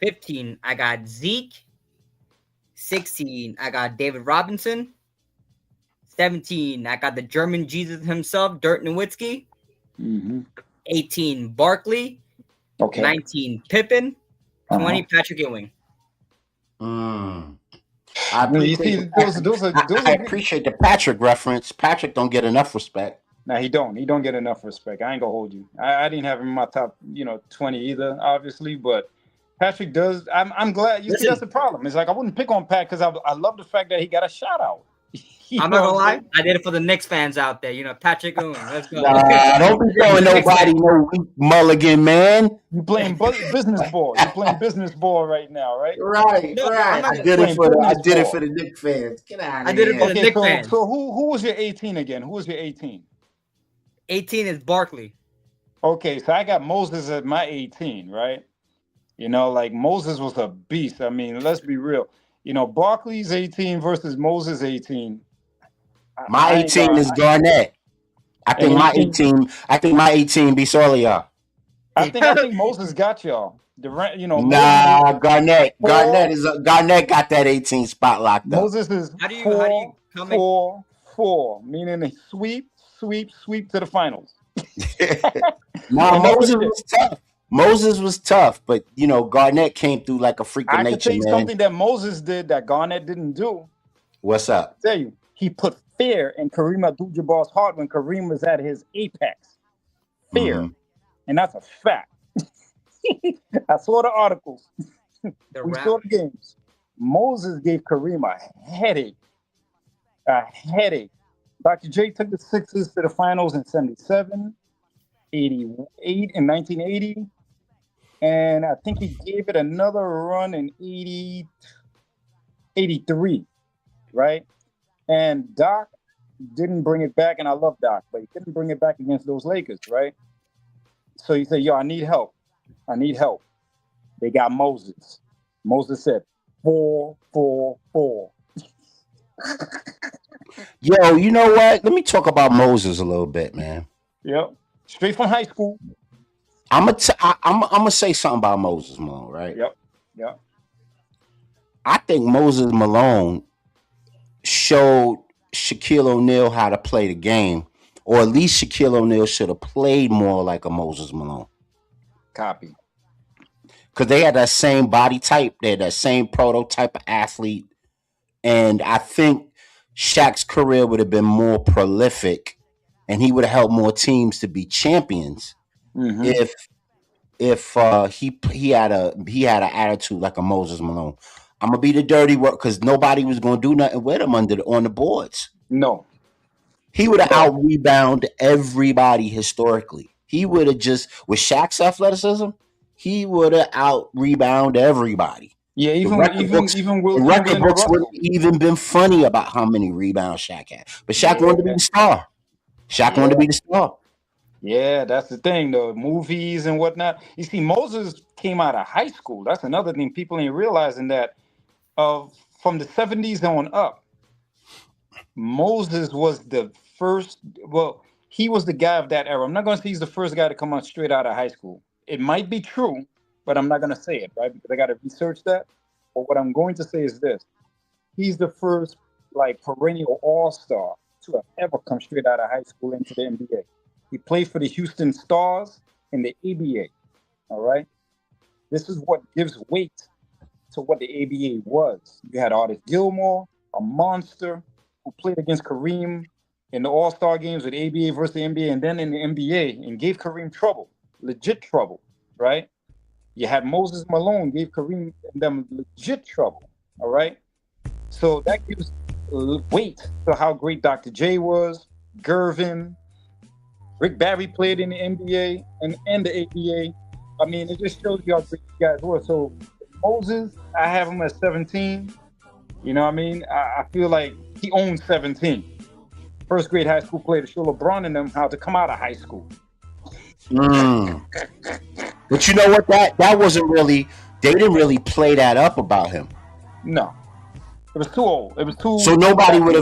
15, I got Zeke. 16, I got David Robinson. 17, I got the German Jesus himself, Dirk Nowitzki. 18, Barkley.
Okay.
19, Pippen. 20, Patrick Ewing.
I appreciate, I appreciate the Patrick reference. Patrick don't get enough respect.
Nah, he don't. He don't get enough respect. I ain't gonna hold you. I didn't have him in my top, 20 either, obviously, but Patrick does. I'm glad. You see, that's the problem. It's like I wouldn't pick on Pat because I love the fact that he got a shout out.
I'm not gonna lie. I did it for the Knicks fans out there. Patrick Ewing. Let's go.
Nah, don't be throwing nobody no weak mulligan, man.
You playing business ball. You're playing business ball right now, right?
Right. I did it for the Knicks fans. Get out of here.
I did it for the Knicks fans.
So who was your 18 again? Who was your 18?
18 is Barkley.
Okay, so I got Moses at my 18, right? Like Moses was a beast. I mean, let's be real. Barkley's 18 versus Moses 18.
My 18 is Garnett. I think my 18 beats all of y'all.
I think Moses got y'all.
Nah, Garnett got that 18 spot locked up.
Moses is 4-4, meaning a sweep to the finals.
Nah, Moses was tough, but Garnett came through like a freak of nature, man. I can tell you
something that Moses did that Garnett didn't do.
What's up?
I tell you, he put fear in Kareem Abdul-Jabbar's heart when Kareem was at his apex. Fear, and that's a fact. I saw the articles. We saw the games. Moses gave Kareem a headache. Dr. J took the Sixers to the finals in 77, 88 in 1980, and I think he gave it another run in 83, right? And Doc didn't bring it back, and I love Doc, but he couldn't bring it back against those Lakers, right? So he said, I need help. They got Moses. Moses said, 4-4-4.
Yo, you know what? Let me talk about Moses a little bit, man.
Yep. Straight from high school.
I'm gonna say something about Moses, Mo, right?
Yep.
I think Moses Malone showed Shaquille O'Neal how to play the game, or at least Shaquille O'Neal should have played more like a Moses Malone.
Copy.
Because they had that same body type, they had that same prototype of athlete, and I think Shaq's career would have been more prolific, and he would have helped more teams to be champions if he had an attitude like a Moses Malone. I'm gonna be the dirty work because nobody was gonna do nothing with him on the boards.
No,
he would have out rebound everybody historically. He would have just with Shaq's athleticism, he would have out rebound everybody.
Yeah, even
the record books wouldn't even been funny about how many rebounds Shaq had. But Shaq wanted to be the star. Shaq wanted to be the star.
Yeah, that's the thing, though. Movies and whatnot. You see, Moses came out of high school. That's another thing people ain't realizing that. From the 70s on up, Moses was the first. Well, he was the guy of that era. I'm not going to say he's the first guy to come out straight out of high school. It might be true, but I'm not going to say it, right? Because I got to research that. But what I'm going to say is this. He's the first, like, perennial all-star to have ever come straight out of high school into the NBA. He played for the Houston Stars in the ABA, all right? This is what gives weight to what the ABA was. You had Artis Gilmore, a monster, who played against Kareem in the All-Star games with ABA versus the NBA, and then in the NBA, and gave Kareem trouble, legit trouble, right? You had Moses Malone, gave Kareem and them legit trouble, all right? So that gives weight to how great Dr. J was, Gervin, Rick Barry played in the NBA and the ABA. I mean, it just shows you how great you guys were. So Moses, I have him at 17. You know what I mean? I feel like he owns 17. First grade high school player to show LeBron and them how to come out of high school.
But you know what? That wasn't really. They didn't really play that up about him.
No, it was too old. It was too.
So nobody would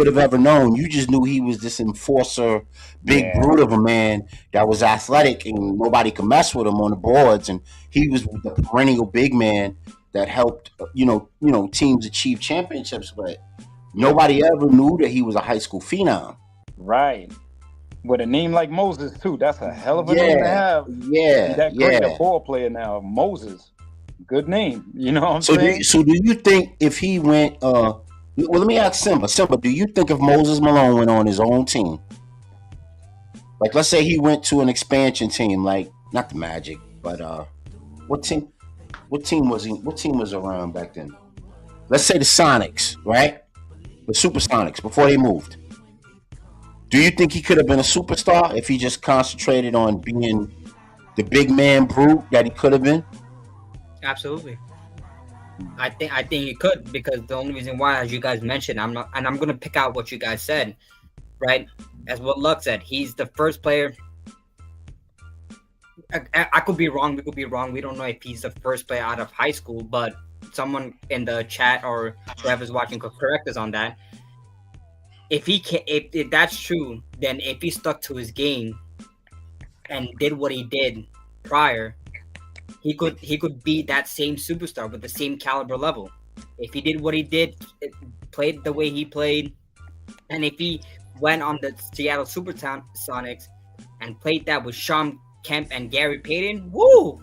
have ever known. You just knew he was this enforcer, big brute of a man that was athletic, and nobody could mess with him on the boards. And he was the perennial big man that helped, teams achieve championships. But nobody ever knew that he was a high school phenom.
Right. With a name like Moses too, that's a hell of a name to have.
Yeah,
that great a ball player now, Moses. Good name, you know what I'm saying?
So do you think if he went? Well, let me ask Simba. Simba, do you think if Moses Malone went on his own team, like let's say he went to an expansion team, like not the Magic, but what team was he? What team was around back then? Let's say the Sonics, right? The Supersonics before they moved. Do you think he could have been a superstar if he just concentrated on being the big man brute that he could have been?
Absolutely. I think he could, because the only reason why, as you guys mentioned, I'm gonna pick out what you guys said, right? As what Luck said, he's the first player. I could be wrong. We could be wrong. We don't know if he's the first player out of high school, but someone in the chat or whoever's watching could correct us on that. If that's true, then if he stuck to his game and did what he did prior, he could be that same superstar with the same caliber level. If he did what he did, played the way he played, and if he went on the Seattle Supersonics and played that with Sean Kemp and Gary Payton, woo!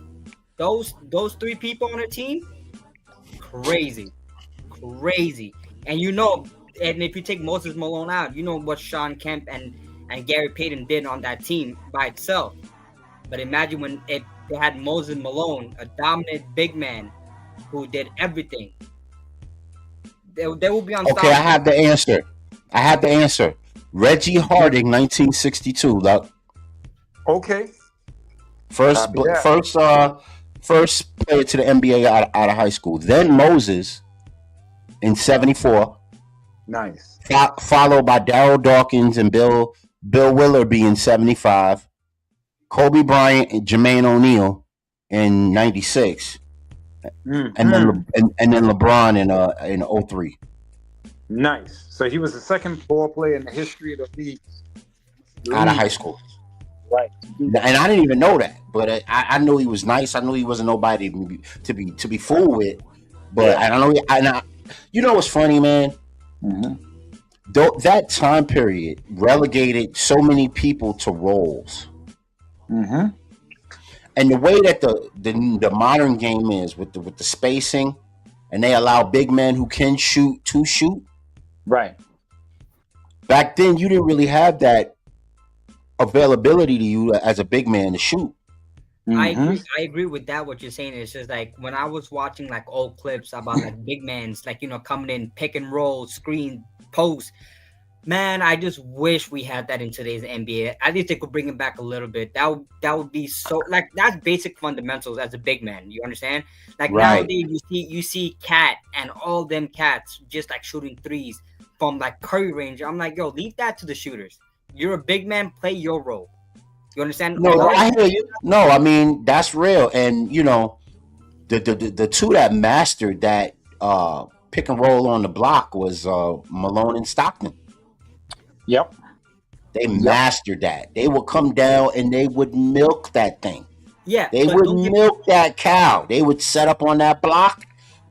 Those three people on a team, crazy. And if you take Moses Malone out, you know what Sean Kemp and Gary Payton did on that team by itself. But imagine if they had Moses Malone, a dominant big man who did everything. They will be on.
Okay, I have the answer. Reggie Harding, 1962. Look.
Okay.
First player to the NBA out of high school. Then Moses in 74.
Nice.
Followed by Darryl Dawkins and Bill Willoughby in 75. Kobe Bryant and Jermaine O'Neal in 96. And then LeBron in 03.
Nice. So he was the second ball player in the history of the league.
Out of high school.
Right.
And I didn't even know that, but I knew he was nice. I knew he wasn't nobody to be fooled with. But I don't know. You know what's funny, man? That time period relegated so many people to roles. And the way that the modern game is with the spacing, and they allow big men who can shoot to shoot.
Right.
Back then, you didn't really have that availability to you as a big man to shoot.
I agree with that. What you're saying is just like when I was watching like old clips about like big mans, like, you know, coming in, pick and roll, screen, post. Man, I just wish we had that in today's NBA. At least they could bring it back a little bit. That would be so, like, that's basic fundamentals as a big man. You understand? Like nowadays you see Cat and all them cats just like shooting threes from like Curry range. I'm like, yo, leave that to the shooters. You're a big man, play your role. You understand?
No, I hear you. No, I mean that's real. And you know, the two that mastered that pick and roll on the block was Malone and Stockton.
Yep.
They mastered that. They would come down and they would milk that thing.
Yeah.
They would milk that cow. They would set up on that block,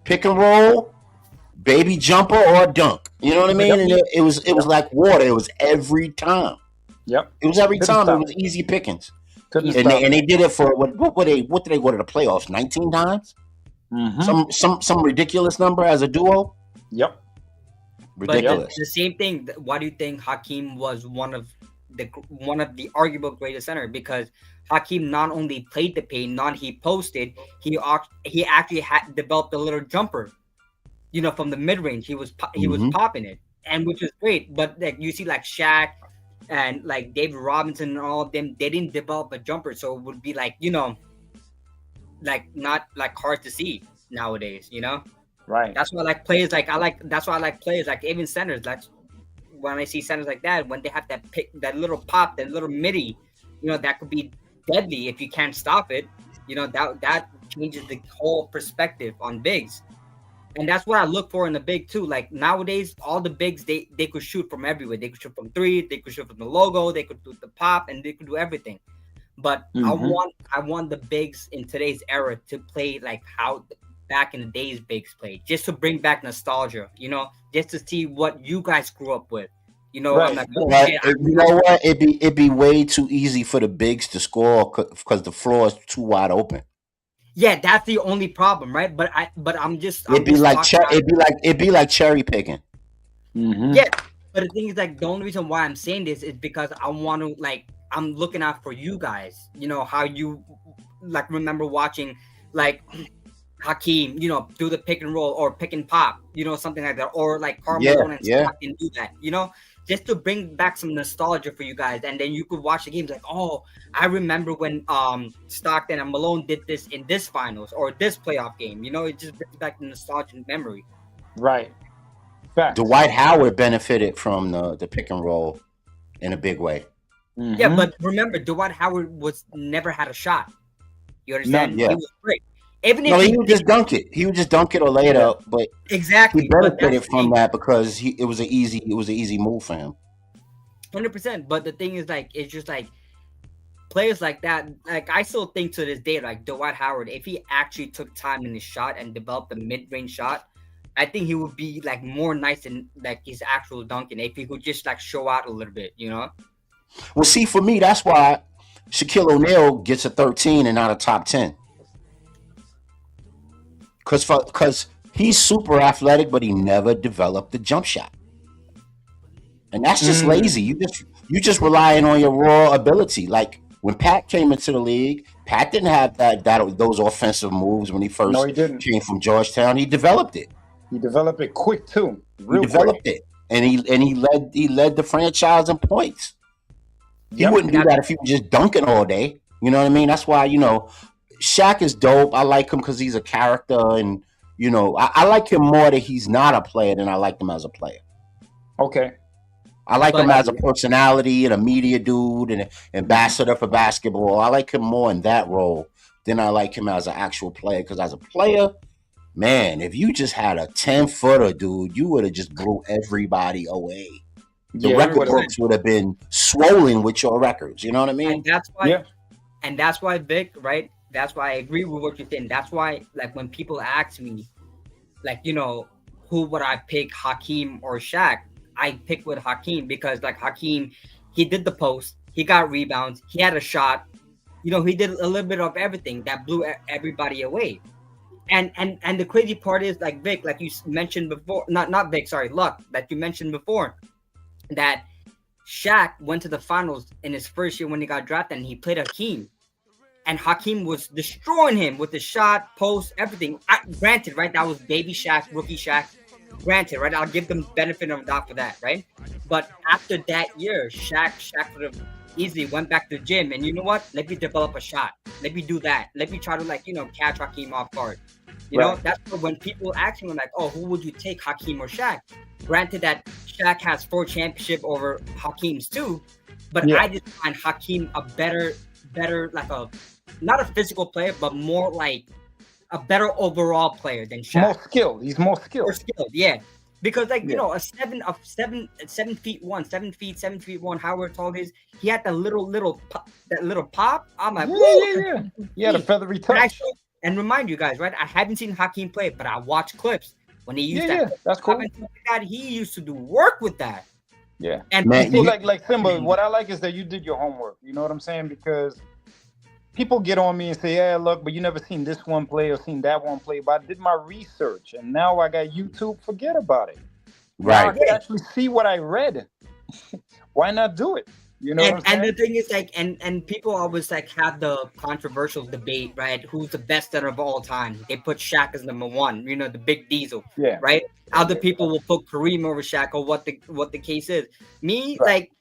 pick and roll, baby jumper or dunk. You know what I mean? And it was like water. It was every time.
Yep.
It was every time. It was easy pickings. And they did it for what did they go to the playoffs? 19 times? Some ridiculous number as a duo?
Yep.
Ridiculous.
But the same thing. Why do you think Hakeem was one of the arguable greatest center? Because Hakeem not only played the paint, he posted. He actually had developed a little jumper. You know, from the mid range, he was popping it, and which was great. But like you see, like Shaq and like David Robinson and all of them, they didn't develop a jumper, so it would be like, you know, like not like hard to see nowadays. You know.
Right.
That's why I like players like even centers. Like when I see centers like that, when they have that little pop, that little midi, you know, that could be deadly if you can't stop it. You know, that changes the whole perspective on bigs. And that's what I look for in the big too. Like nowadays, all the bigs they could shoot from everywhere. They could shoot from three, they could shoot from the logo, they could do the pop, and they could do everything. But I want the bigs in today's era to play like how back in the days bigs played, just to bring back nostalgia, you know, just to see what you guys grew up with. You know,
right.
I'm like,
you know what? It'd be way too easy for the bigs to score because the floor is too wide open.
Yeah, that's the only problem, right? But it'd be
like cherry picking.
Yeah, but the thing is, like, the only reason why I'm saying this is because I want to, like, I'm looking out for you guys. You know how you like remember watching like Hakeem, you know, do the pick and roll or pick and pop, you know, something like that, or like Carmelo and Stockton do that, you know, just to bring back some nostalgia for you guys, and then you could watch the games like, oh, I remember when Stockton and Malone did this in this finals or this playoff game, you know, it just brings back the nostalgic memory.
Right. Fact.
Dwight Howard benefited from the pick and roll in a big way.
Yeah, but remember, Dwight Howard never had a shot. You understand? He was great. Even if
he would just dunk it. He would just dunk it or lay it up. But
exactly,
he benefited from that because it was an easy move for him.
100%. But the thing is, like, it's just like players like that. Like, I still think to this day, like Dwight Howard, if he actually took time in his shot and developed a mid-range shot, I think he would be like more nice than like his actual dunking if he could just like show out a little bit, you know.
Well, see, for me, that's why Shaquille O'Neal gets a 13 and not a top 10. Because he's super athletic, but he never developed the jump shot, and that's just lazy. You just relying on your raw ability. Like when Pat came into the league, Pat didn't have those offensive moves when he first came from Georgetown. He developed it.
He developed it quick too.
He developed it, and he led the franchise in points. He wouldn't do that if he was just dunking all day. You know what I mean? That's why, you know, Shaq is dope. I like him because he's a character, and you know, I like him more that he's not a player than I like him as a player.
Okay.
I like him as a personality and a media dude and an ambassador for basketball. I like him more in that role than I like him as an actual player. Because as a player, man, if you just had a 10-footer, dude, you would have just blew everybody away. The record books would have been swollen with your records. You know what I mean?
And that's why, Vic, right? That's why I agree with what you're saying. That's why, like, when people ask me, like, you know, who would I pick, Hakeem or Shaq? I pick with Hakeem because like Hakeem, he did the post, he got rebounds, he had a shot, you know, he did a little bit of everything that blew everybody away. And the crazy part is, like Vic, like you mentioned before, not Vic, sorry, Luck, that you mentioned before, that Shaq went to the finals in his first year when he got drafted, and he played Hakeem, and Hakeem was destroying him with the shot, post, everything. Granted, right, that was baby Shaq, rookie Shaq. Granted, right, I'll give them benefit of the doubt for that, right? But after that year, Shaq would have easily went back to the gym, and you know what? Let me develop a shot. Let me do that. Let me try to, like, you know, catch Hakeem off guard. You know, that's when people ask me, like, oh, who would you take, Hakeem or Shaq? Granted that Shaq has 4 championships over Hakeem's 2, but I just find Hakeem a better, like a, not a physical player, but more like a better overall player than Shaq.
More skilled. He's more skilled.
More skilled, yeah. Because like you know, a 7 feet 1, however tall he is, he had the little pop. I'm like,
yeah. He had a feathery touch.
And remind you guys, right? I haven't seen Hakeem play, but I watched clips when he used that.
That's cool.
He used to do work with that.
Yeah.
And
people like Simba, what I like is that you did your homework. You know what I'm saying? Because people get on me and say, yeah, look, but you never seen this one play or seen that one play. But I did my research, and now I got YouTube. Forget about it.
Right.
Now I can actually see what I read. Why not do it? You know,
and the thing is, like, and people always like have the controversial debate, right? Who's the best center of all time? They put Shaq as number 1. You know, the big diesel, right? Other people will put Kareem over Shaq, or what the case is. Like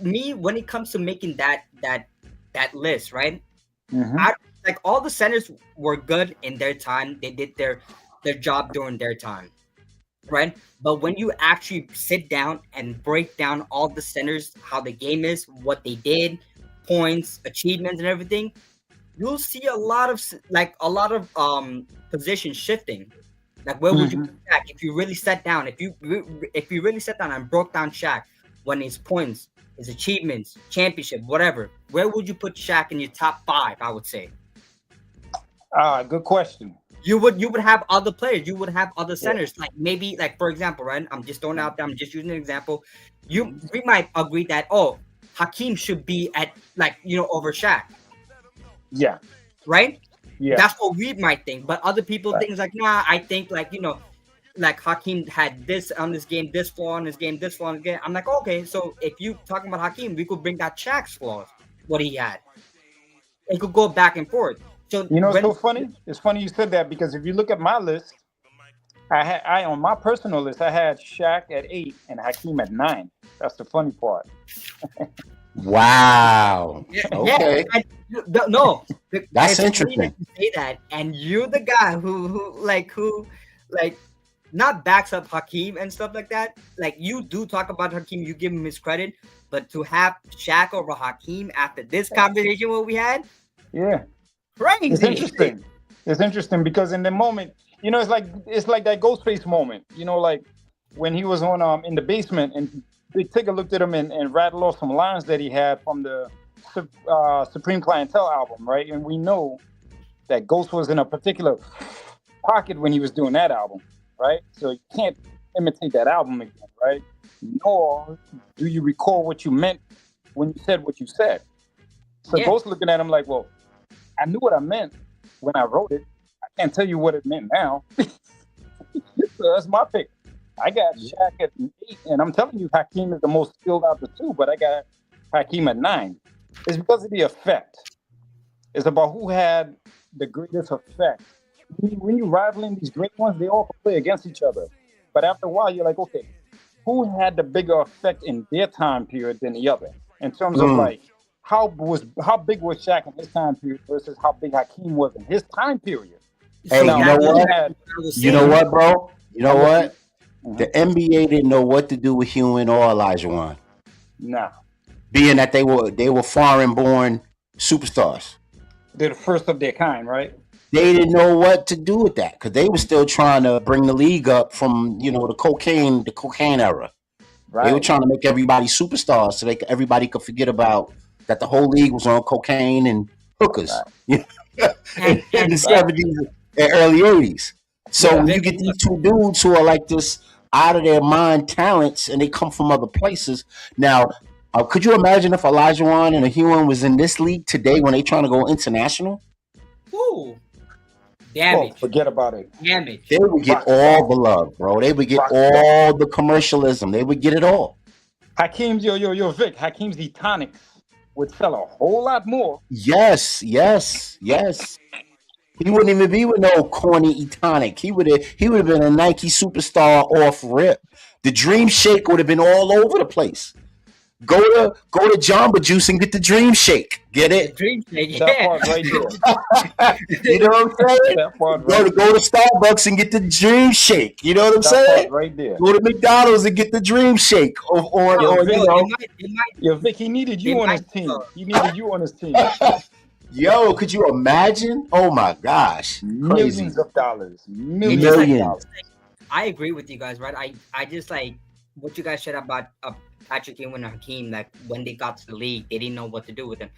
me, when it comes to making that list, right? I like all the centers were good in their time. They did their job during their time, right? But when you actually sit down and break down all the centers, how the game is, what they did, points, achievements, and everything, you'll see a lot of position shifting. Like, where would you put Shaq if you really sat down? If you really sat down and broke down Shaq, when his points, his achievements, championship, whatever, where would you put Shaq in your top 5? I would say.
Good question.
You would have other players. You would have other centers. Like maybe, like for example, right? I'm just throwing out there. I'm just using an example. We might agree that Hakeem should be at, like, you know, over Shaq.
Yeah.
Right.
Yeah.
That's what we might think. But other people think like, nah. I think, like, you know, like Hakeem had this on this game, this flaw on this game, this flaw on this game. I'm like, okay, so if you talking about Hakeem, we could bring that Shaq's flaws, what he had. It could go back and forth. So
you know, it's so funny. It's funny you said that, because if you look at my list, I on my personal list, I had Shaq at 8 and Hakeem at 9. That's the funny part.
Wow. Okay.
No,
that's interesting.
You say that, and you're the guy who not backs up Hakeem and stuff like that. Like, you do talk about Hakeem, you give him his credit, but to have Shaq over Hakeem after this conversation what we had, crazy.
It's interesting. It's interesting because in the moment, you know, it's like that Ghostface moment. You know, like when he was on in the basement and Big Tigger looked at him and rattled off some lines that he had from the Supreme Clientele album, right? And we know that Ghost was in a particular pocket when he was doing that album, right? So you can't imitate that album again, right? Nor do you recall what you meant when you said what you said. So Ghost looking at him like, well, I knew what I meant when I wrote it. I can't tell you what it meant now. So that's my pick. I got Shaq at 8, and I'm telling you, Hakeem is the most skilled out of the 2, but I got Hakeem at 9. It's because of the effect. It's about who had the greatest effect. When you're rivaling these great ones, they all play against each other. But after a while, you're like, okay, who had the bigger effect in their time period than the other? In terms of like, how big was Shaq in his time period versus how big Hakeem was in his time period?
Hey,
now,
you know what? You know what, bro? You know what? The NBA didn't know what to do with Hewin or Olajuwon.
Nah.
Being that they were foreign-born superstars.
They're the first of their kind, right?
They didn't know what to do with that because they were still trying to bring the league up from, you know, the cocaine era. Right. They were trying to make everybody superstars so everybody could forget about that the whole league was on cocaine and hookers in the 70s and early 80s. So
Yeah,
when you get these two dudes who are like this out of their mind talents, and they come from other places. Now, could you imagine if Olajuwon and Huan was in this league today when they trying to go international?
Ooh,
Oh,
damage,
forget about it.
damage.
They would get
Box
all the love, bro. They would get
Box
all the commercialism. They would get it all.
Hakeem's Vic. Hakeem's Etonics would sell a whole lot more.
Yes. He wouldn't even be with no corny Etonic. He would have been a Nike superstar off rip. The Dream Shake would have been all over the place. Go to Jamba Juice and get the Dream Shake. Get it?
Dream Shake,
That
yeah.
part right there.
You know what I'm saying?
That part right
Go to Starbucks and get the Dream Shake. You know what I'm
That
saying?
part right there.
Go to McDonald's and get the Dream Shake. Or
Yo,
you
yo,
know.
it might,
Yo, Vic, he needed you
They
on
might-
his team. He needed you on his team.
Yo, could you imagine? Oh my gosh. Crazy.
Millions of dollars. Millions
Millions.
of dollars.
I agree with you guys, right? I just like what you guys said about Patrick Ewing and Hakeem. Like when they got to the league, they didn't know what to do with them.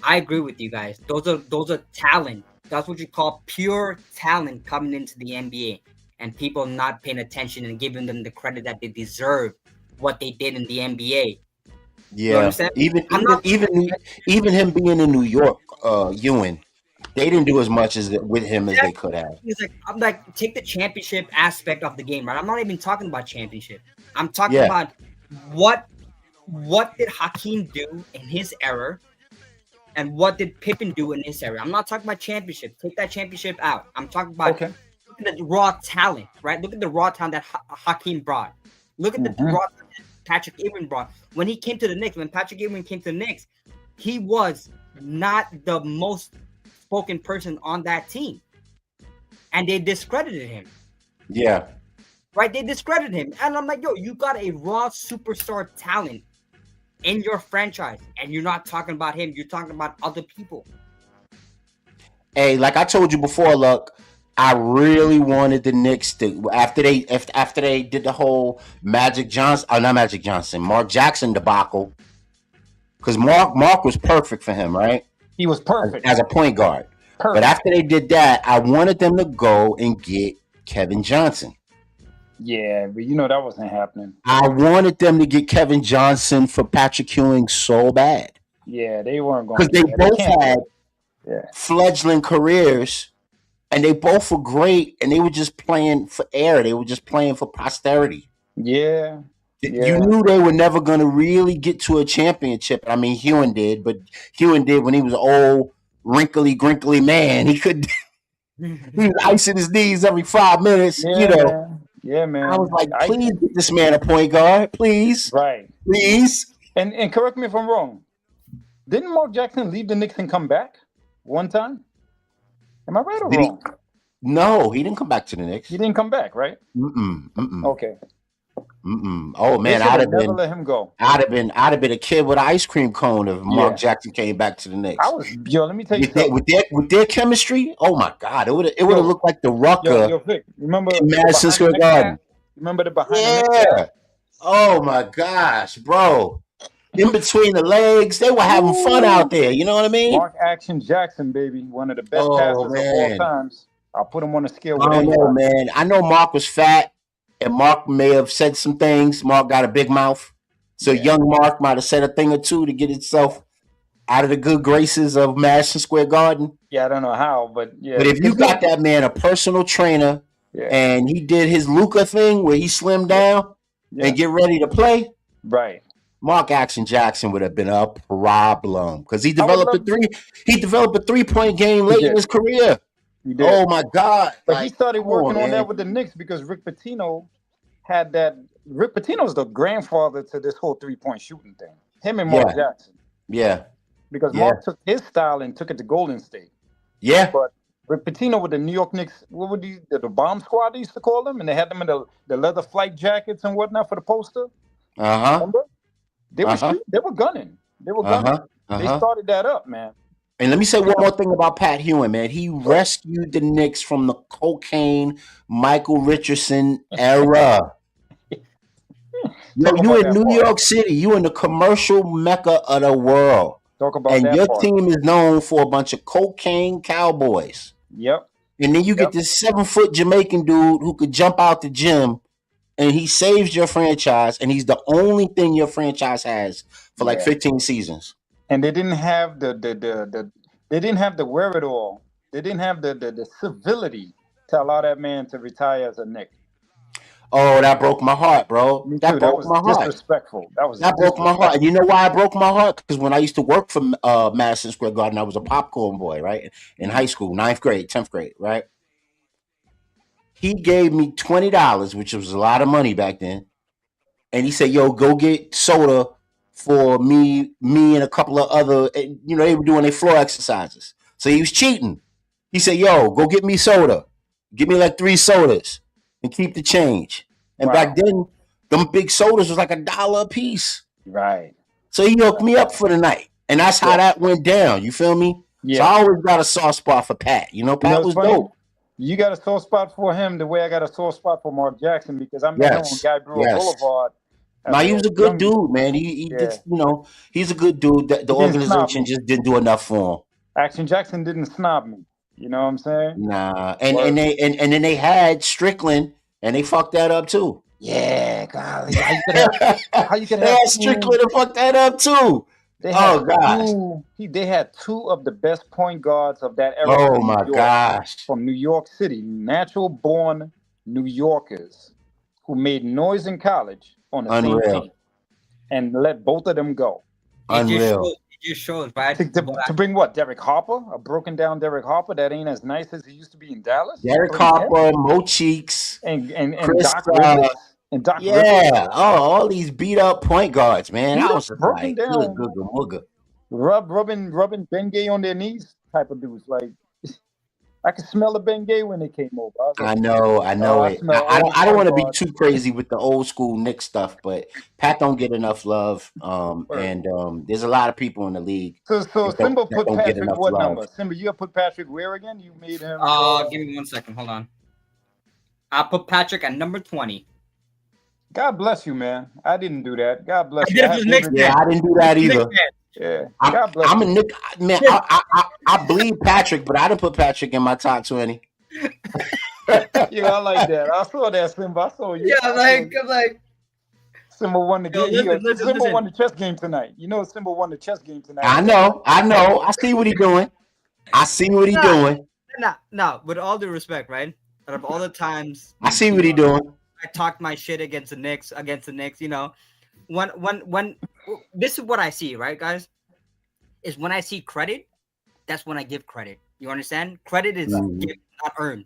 I agree with you guys. Those are talent. That's what you call pure talent coming into the NBA, and people not paying attention and giving them the credit that they deserve. What they did in the NBA. You
Yeah.
understand?
Even him being in New York, Ewing, they didn't do as much with him as they could have.
I'm like, take the championship aspect of the game, right? I'm not even talking about championship. I'm talking
Yeah.
about what did Hakeem do in his era, and what did Pippen do in his era. I'm not talking about championship. Take that championship out. I'm talking about
Okay.
look at the raw talent, right? Look at the raw talent that Hakeem brought. Look at the raw talent that Patrick Ewing brought. When he came to the Knicks, when Patrick Ewing came to the Knicks, he was not the most spoken person on that team, and they discredited him.
Yeah.
Right? They discredited him. And I'm like, yo, you got a raw superstar talent in your franchise, and you're not talking about him. You're talking about other people.
Hey, like I told you before, look, I really wanted the Knicks to after they did the whole Mark Jackson debacle, because Mark was perfect for him, right?
He was perfect
as a point guard.
Perfect.
But after they did that, I wanted them to go and get Kevin Johnson.
Yeah, but you know that wasn't happening.
I wanted them to get Kevin Johnson for Patrick Ewing so bad.
Yeah, they weren't going
Because they both had
Yeah.
fledgling careers, and they both were great, and they were just playing for air. They were just playing for posterity.
Yeah.
You knew they were never going to really get to a championship. I mean, Ewing did, but Ewing did when he was an old, wrinkly, grinkly man. He could he was icing his knees every 5 minutes,
Yeah,
you know.
man. Yeah, man.
I was like, please get this man a point guard, please.
Right.
Please.
And correct me if I'm wrong. Didn't Mark Jackson leave the Knicks and come back one time? Am I right or
Did he?
wrong?
No, he didn't come back to the Knicks.
He didn't come back, right?
Mm-mm.
Okay.
Oh
They
man,
should
I'd have
never
been
let him go.
I'd have been a kid with an ice cream cone if Mark
Yeah.
Jackson came back to the Knicks.
Let me tell you something.
With their chemistry, oh my God, it would have looked like the Rucker
Yo, Vic, remember
in
the
Madison
behind
Square
the neck
Garden.
pass? Remember the behind the neck
Yeah.
pass?
Oh my gosh, bro. In between the legs, they were having fun out there. You know what I mean?
Mark Action Jackson, baby, one of the best
Oh,
passers of
man.
all times. I'll put him on a scale
I
with
don't know,
anybody.
man. I know Mark was fat, and Mark may have said some things. Mark got a big mouth, so young Mark might have said a thing or two to get himself out of the good graces of Madison Square Garden.
Yeah, I don't know how, but yeah.
But if you got that man a personal trainer, and he did his Luka thing where he slimmed down and get ready to play,
right?
Mark Action Jackson would have been a problem because he developed a 3-point game late in his career.
He did.
Oh my God!
But he started working on
man.
that with the Knicks because Rick Pitino had that. Rick Pitino's the grandfather to this whole 3-point shooting thing. Him and Mark Jackson.
Yeah.
Because
Yeah.
Mark took his style and took it to Golden State.
Yeah.
But Rick Pitino with the New York Knicks, what would the bomb squad they used to call them? And they had them in the leather flight jackets and whatnot for the poster. Remember? They were shooting, they were gunning. They were gunning. They started that up, man.
And let me say one more thing about Pat Ewing, man. He rescued the Knicks from the cocaine Michael Richardson era. Yo, you in New York City. You in the commercial mecca of the world.
Talk about
and
that
your
part.
team is known for a bunch of cocaine cowboys.
Yep.
And then you get this 7-foot Jamaican dude who could jump out the gym, and he saves your franchise, and he's the only thing your franchise has for like 15 seasons.
And they didn't have the they didn't have the wherewithal. They didn't have the civility to allow that man to retire as a Knick.
Oh, that broke my heart, bro. That broke my heart.
Disrespectful.
That broke my heart. And you know why it broke my heart? Because when I used to work for Madison Square Garden, I was a popcorn boy, right? In high school, 9th grade, 10th grade, right? He gave me $20, which was a lot of money back then. And he said, yo, go get soda for me and a couple of other, you know, they were doing their floor exercises. So he was cheating. He said, yo, go get me soda. Give me like 3 sodas and keep the change. And back then, them big sodas was like $1 a piece.
Right.
So he hooked me up for the night. And that's how that went down. You feel me?
Yeah.
So I always got a soft spot for Pat. You know, Pat was dope.
You got a soft spot for him the way I got a soft spot for Mark Jackson, because I met him on Guy Brewer Boulevard.
Now he was a good dude, man. He did, you know, he's a good dude. The organization just didn't do enough for him.
Action Jackson didn't snob me. You know what I'm saying?
Nah. And then they had Strickland, and they fucked that up too.
Yeah, golly. How you could have
Strickland and fucked that up too. They
had 2 of the best point guards of that era.
Oh my gosh.
From New York City, natural born New Yorkers who made noise in college on the same team and let both of them go.
Unreal.
It just shows, right?
To bring what? Derek Harper? A broken down Derek Harper that ain't as nice as he used to be in Dallas?
Derek Harper, Mo Cheeks,
and
Chris,
Doc Rivers. And Doc Rivers.
all these beat up point guards, man. I was just
broken
like,
down.
good.
Rubbing Ben Gay on their knees type of dudes. Like, I could smell the Ben Gay when they came over.
I know it. I don't want to be too crazy with the old school Knicks stuff, but Pat don't get enough love. And there's a lot of people in the league.
So Simba put Patrick what number? Simba, you put Patrick where again? You made him.
Give me 1 second. Hold on. I put Patrick at number 20.
God bless you, man. I didn't do that. God bless you.
I didn't do that either.
Yeah.
I'm a Knick man. I bleed Patrick, but I didn't put Patrick in my top 20.
Yeah, I like that. I saw that, Simba. I saw you.
Yeah, like
Simba won the game. Simba won the chess game tonight. You know, Simba won the chess game tonight.
I know. I see what he's doing.
No, with all due respect, right? Out of all the times
I see what he's doing.
I talked my shit against the Knicks, you know. When this is what I see, right, guys? Is when I see credit, that's when I give credit. You understand? Credit is given, not earned.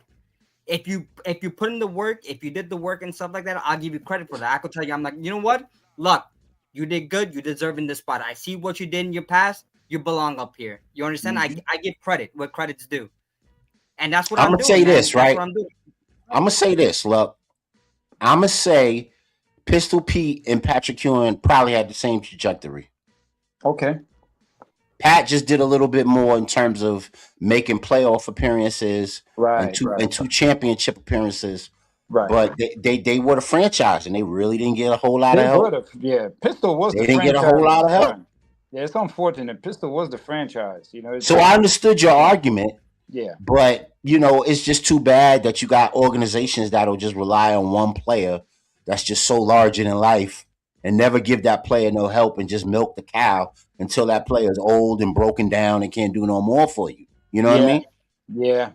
If you put in the work, if you did the work and stuff like that, I'll give you credit for that. I could tell you, I'm like, you know what? Look, you did good. You deserve in this spot. I see what you did in your past. You belong up here. You understand? I give credit where credit's due. And that's what I'm
gonna
doing.
Say this,
that's
right?
What I'm doing.
I'm gonna say this. Look, I'm gonna say Pistol Pete and Patrick Ewing probably had the same trajectory.
Okay.
Pat just did a little bit more in terms of making playoff appearances, and two championship appearances.
Right.
But they were the franchise, and they really didn't get a whole lot of help.
Pistol was.
They didn't get a whole lot of help.
Yeah, it's unfortunate. Pistol was the franchise, you know.
So I understood your argument.
Yeah.
But you know, it's just too bad that you got organizations that'll just rely on one player that's just so larger than life and never give that player no help and just milk the cow until that player is old and broken down and can't do no more for you. You know what I mean?
Yeah.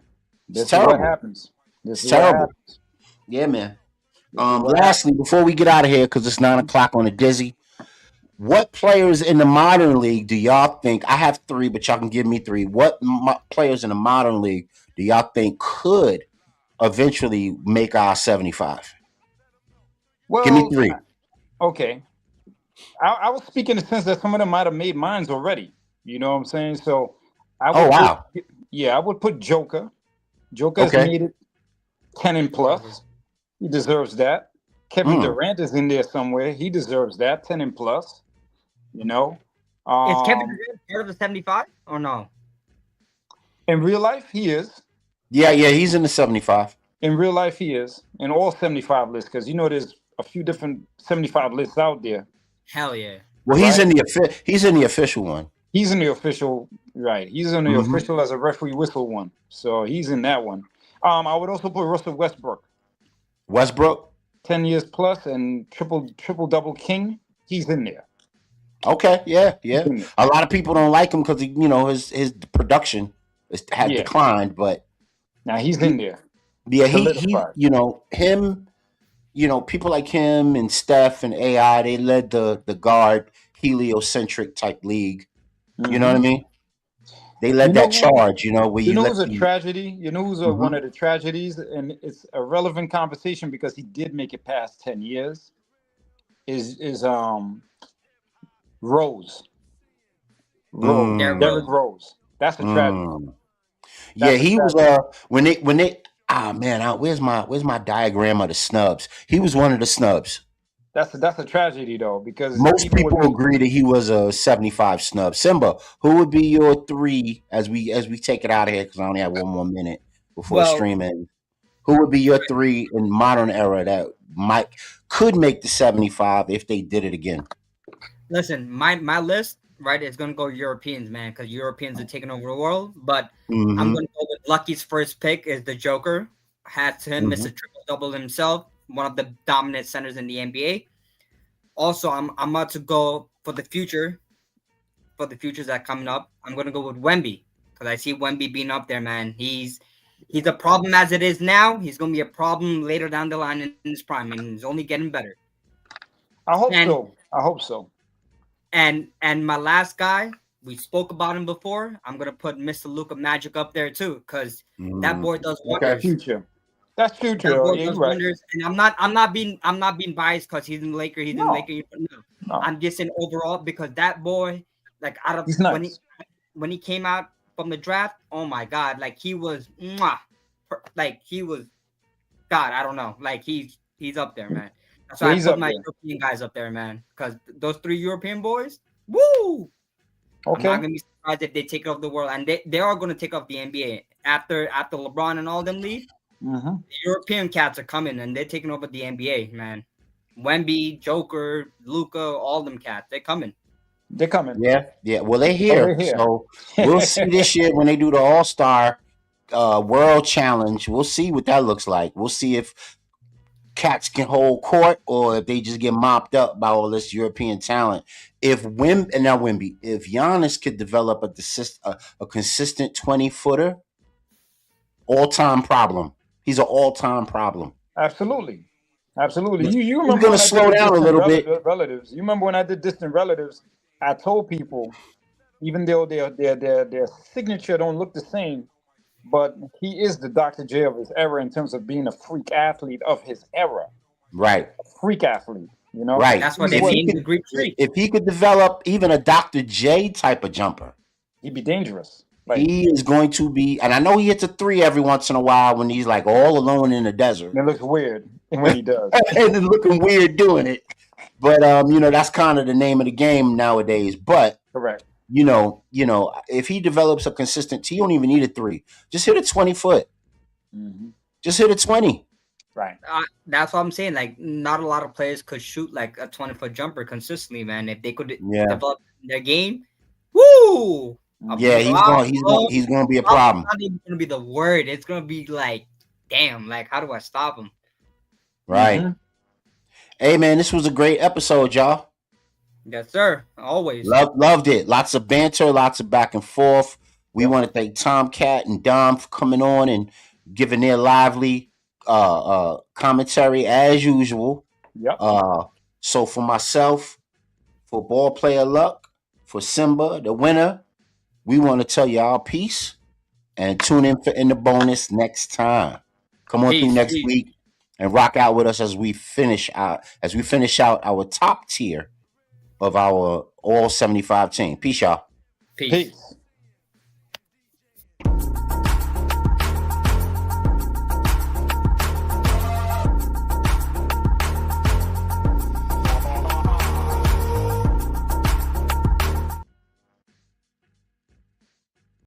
This
It's terrible.
Is what happens. This
It's
is what
terrible.
happens.
Yeah, man. Lastly, before we get out of here, because it's 9 o'clock on the Dizzy, what players in the modern league do y'all think? I have 3, but y'all can give me 3. What players in the modern league do y'all think could eventually make our 75?
Well,
Give me 3.
Okay. I was speaking in the sense that some of them might have made mines already. You know what I'm saying? So I would I would put Joker. Joker has made it 10 and plus. He deserves that. Kevin Durant is in there somewhere. He deserves that 10 and plus. You know.
Is Kevin Durant part of the 75 or no?
In real life, he is.
Yeah, he's in the 75.
In real life, he is. In all 75 lists, because you know there's a few different 75 lists out there.
Hell yeah.
Well, he's in the official one.
He's in the official, right? He's in the official as a referee whistle one. So he's in that one. I would also put Russell Westbrook.
Westbrook.
10 years plus and triple double king. He's in there.
Okay, yeah. A lot of people don't like him because his production has declined, but
now he's in there.
Yeah, he him. People like him and Steph and AI, they led the guard heliocentric type league. You know what I mean? They led that charge. Where
you know who's a tragedy? You know who's one of the tragedies, and it's a relevant conversation because he did make it past 10 years. Is Rose. Derrick Rose. That's a tragedy.
Yeah, he was when they where's my diagram of the snubs? He was one of the snubs.
That's a tragedy though, because
most people agree that he was a 75 snub. Simba, who would be your 3 as we take it out of here because I only have 1 more minute before streaming? Who would be your 3 in modern era that could make the 75 if they did it again?
Listen, my list, right, is going to go Europeans, man, because Europeans are taking over the world. But I'm going to go with Lucky's first pick is the Joker. Has him miss a triple-double himself, one of the dominant centers in the NBA. Also, I'm about to go for the future. For the futures that are coming up, I'm going to go with Wemby because I see Wemby being up there, man. He's a problem as it is now. He's going to be a problem later down the line in his prime, and he's only getting better.
I hope so.
And my last guy, we spoke about him before. I'm gonna put Mr. Luka Magic up there too, because that boy does wonders.
That's future.
That boy does wonders. And I'm not being biased because he's in the Lakers. He's in the Lakers. No. I'm just saying overall because that boy, like when he came out from the draft, oh my God, like he was God. I don't know, like he's up there, man. So I put my European guys up there, man, because those 3 European boys, woo! Okay. I'm not gonna be surprised if they take off the world, and they are gonna take off the NBA after LeBron and all them leave. The European cats are coming, and they're taking over the NBA, man. Wemby, Joker, Luka, all them cats, they're coming.
They're coming.
Yeah. Well, they're here. So we'll see this year when they do the All-Star World Challenge. We'll see what that looks like. We'll see if cats can hold court or if they just get mopped up by all this European talent. If Giannis could develop a consistent 20-footer, all-time problem. He's an all-time problem.
Absolutely. You
He's
remember
going to slow down a little bit.
Relatives. You remember when I did Distant Relatives, I told people, even though their signature don't look the same, but he is the Dr. J of his era in terms of being a freak athlete of his era.
Right.
A freak athlete,
Right.
That's what they mean. The Greek freak.
If he could develop even a Dr. J type of jumper,
he'd be dangerous.
He is going to be, and I know he hits a 3 every once in a while when he's like all alone in the desert.
It looks weird when he does.
And it's looking weird doing it. But that's kind of the name of the game nowadays. But
correct.
If he develops a consistent, he don't even need a 3. Just hit a 20-foot. Just hit a 20.
Right.
That's what I'm saying. Like, not a lot of players could shoot like a 20-foot jumper consistently, man. If they could develop their game, woo!
Yeah, he's going to be a problem.
It's not even going to be the word. It's going to be like, damn, like, how do I stop him?
Right. Hey, man, this was a great episode, y'all.
Yes, sir. Always.
Loved it. Lots of banter, lots of back and forth. We want to thank Tomcat and Dom for coming on and giving their lively commentary as usual.
Yep.
So for myself, for Ball Player Luck, for Simba, the winner, we want to tell y'all peace and tune in for In the Bonus next time. Come on through next week and rock out with us as we finish out our top tier of our all 75 team. Peace, y'all.
Peace.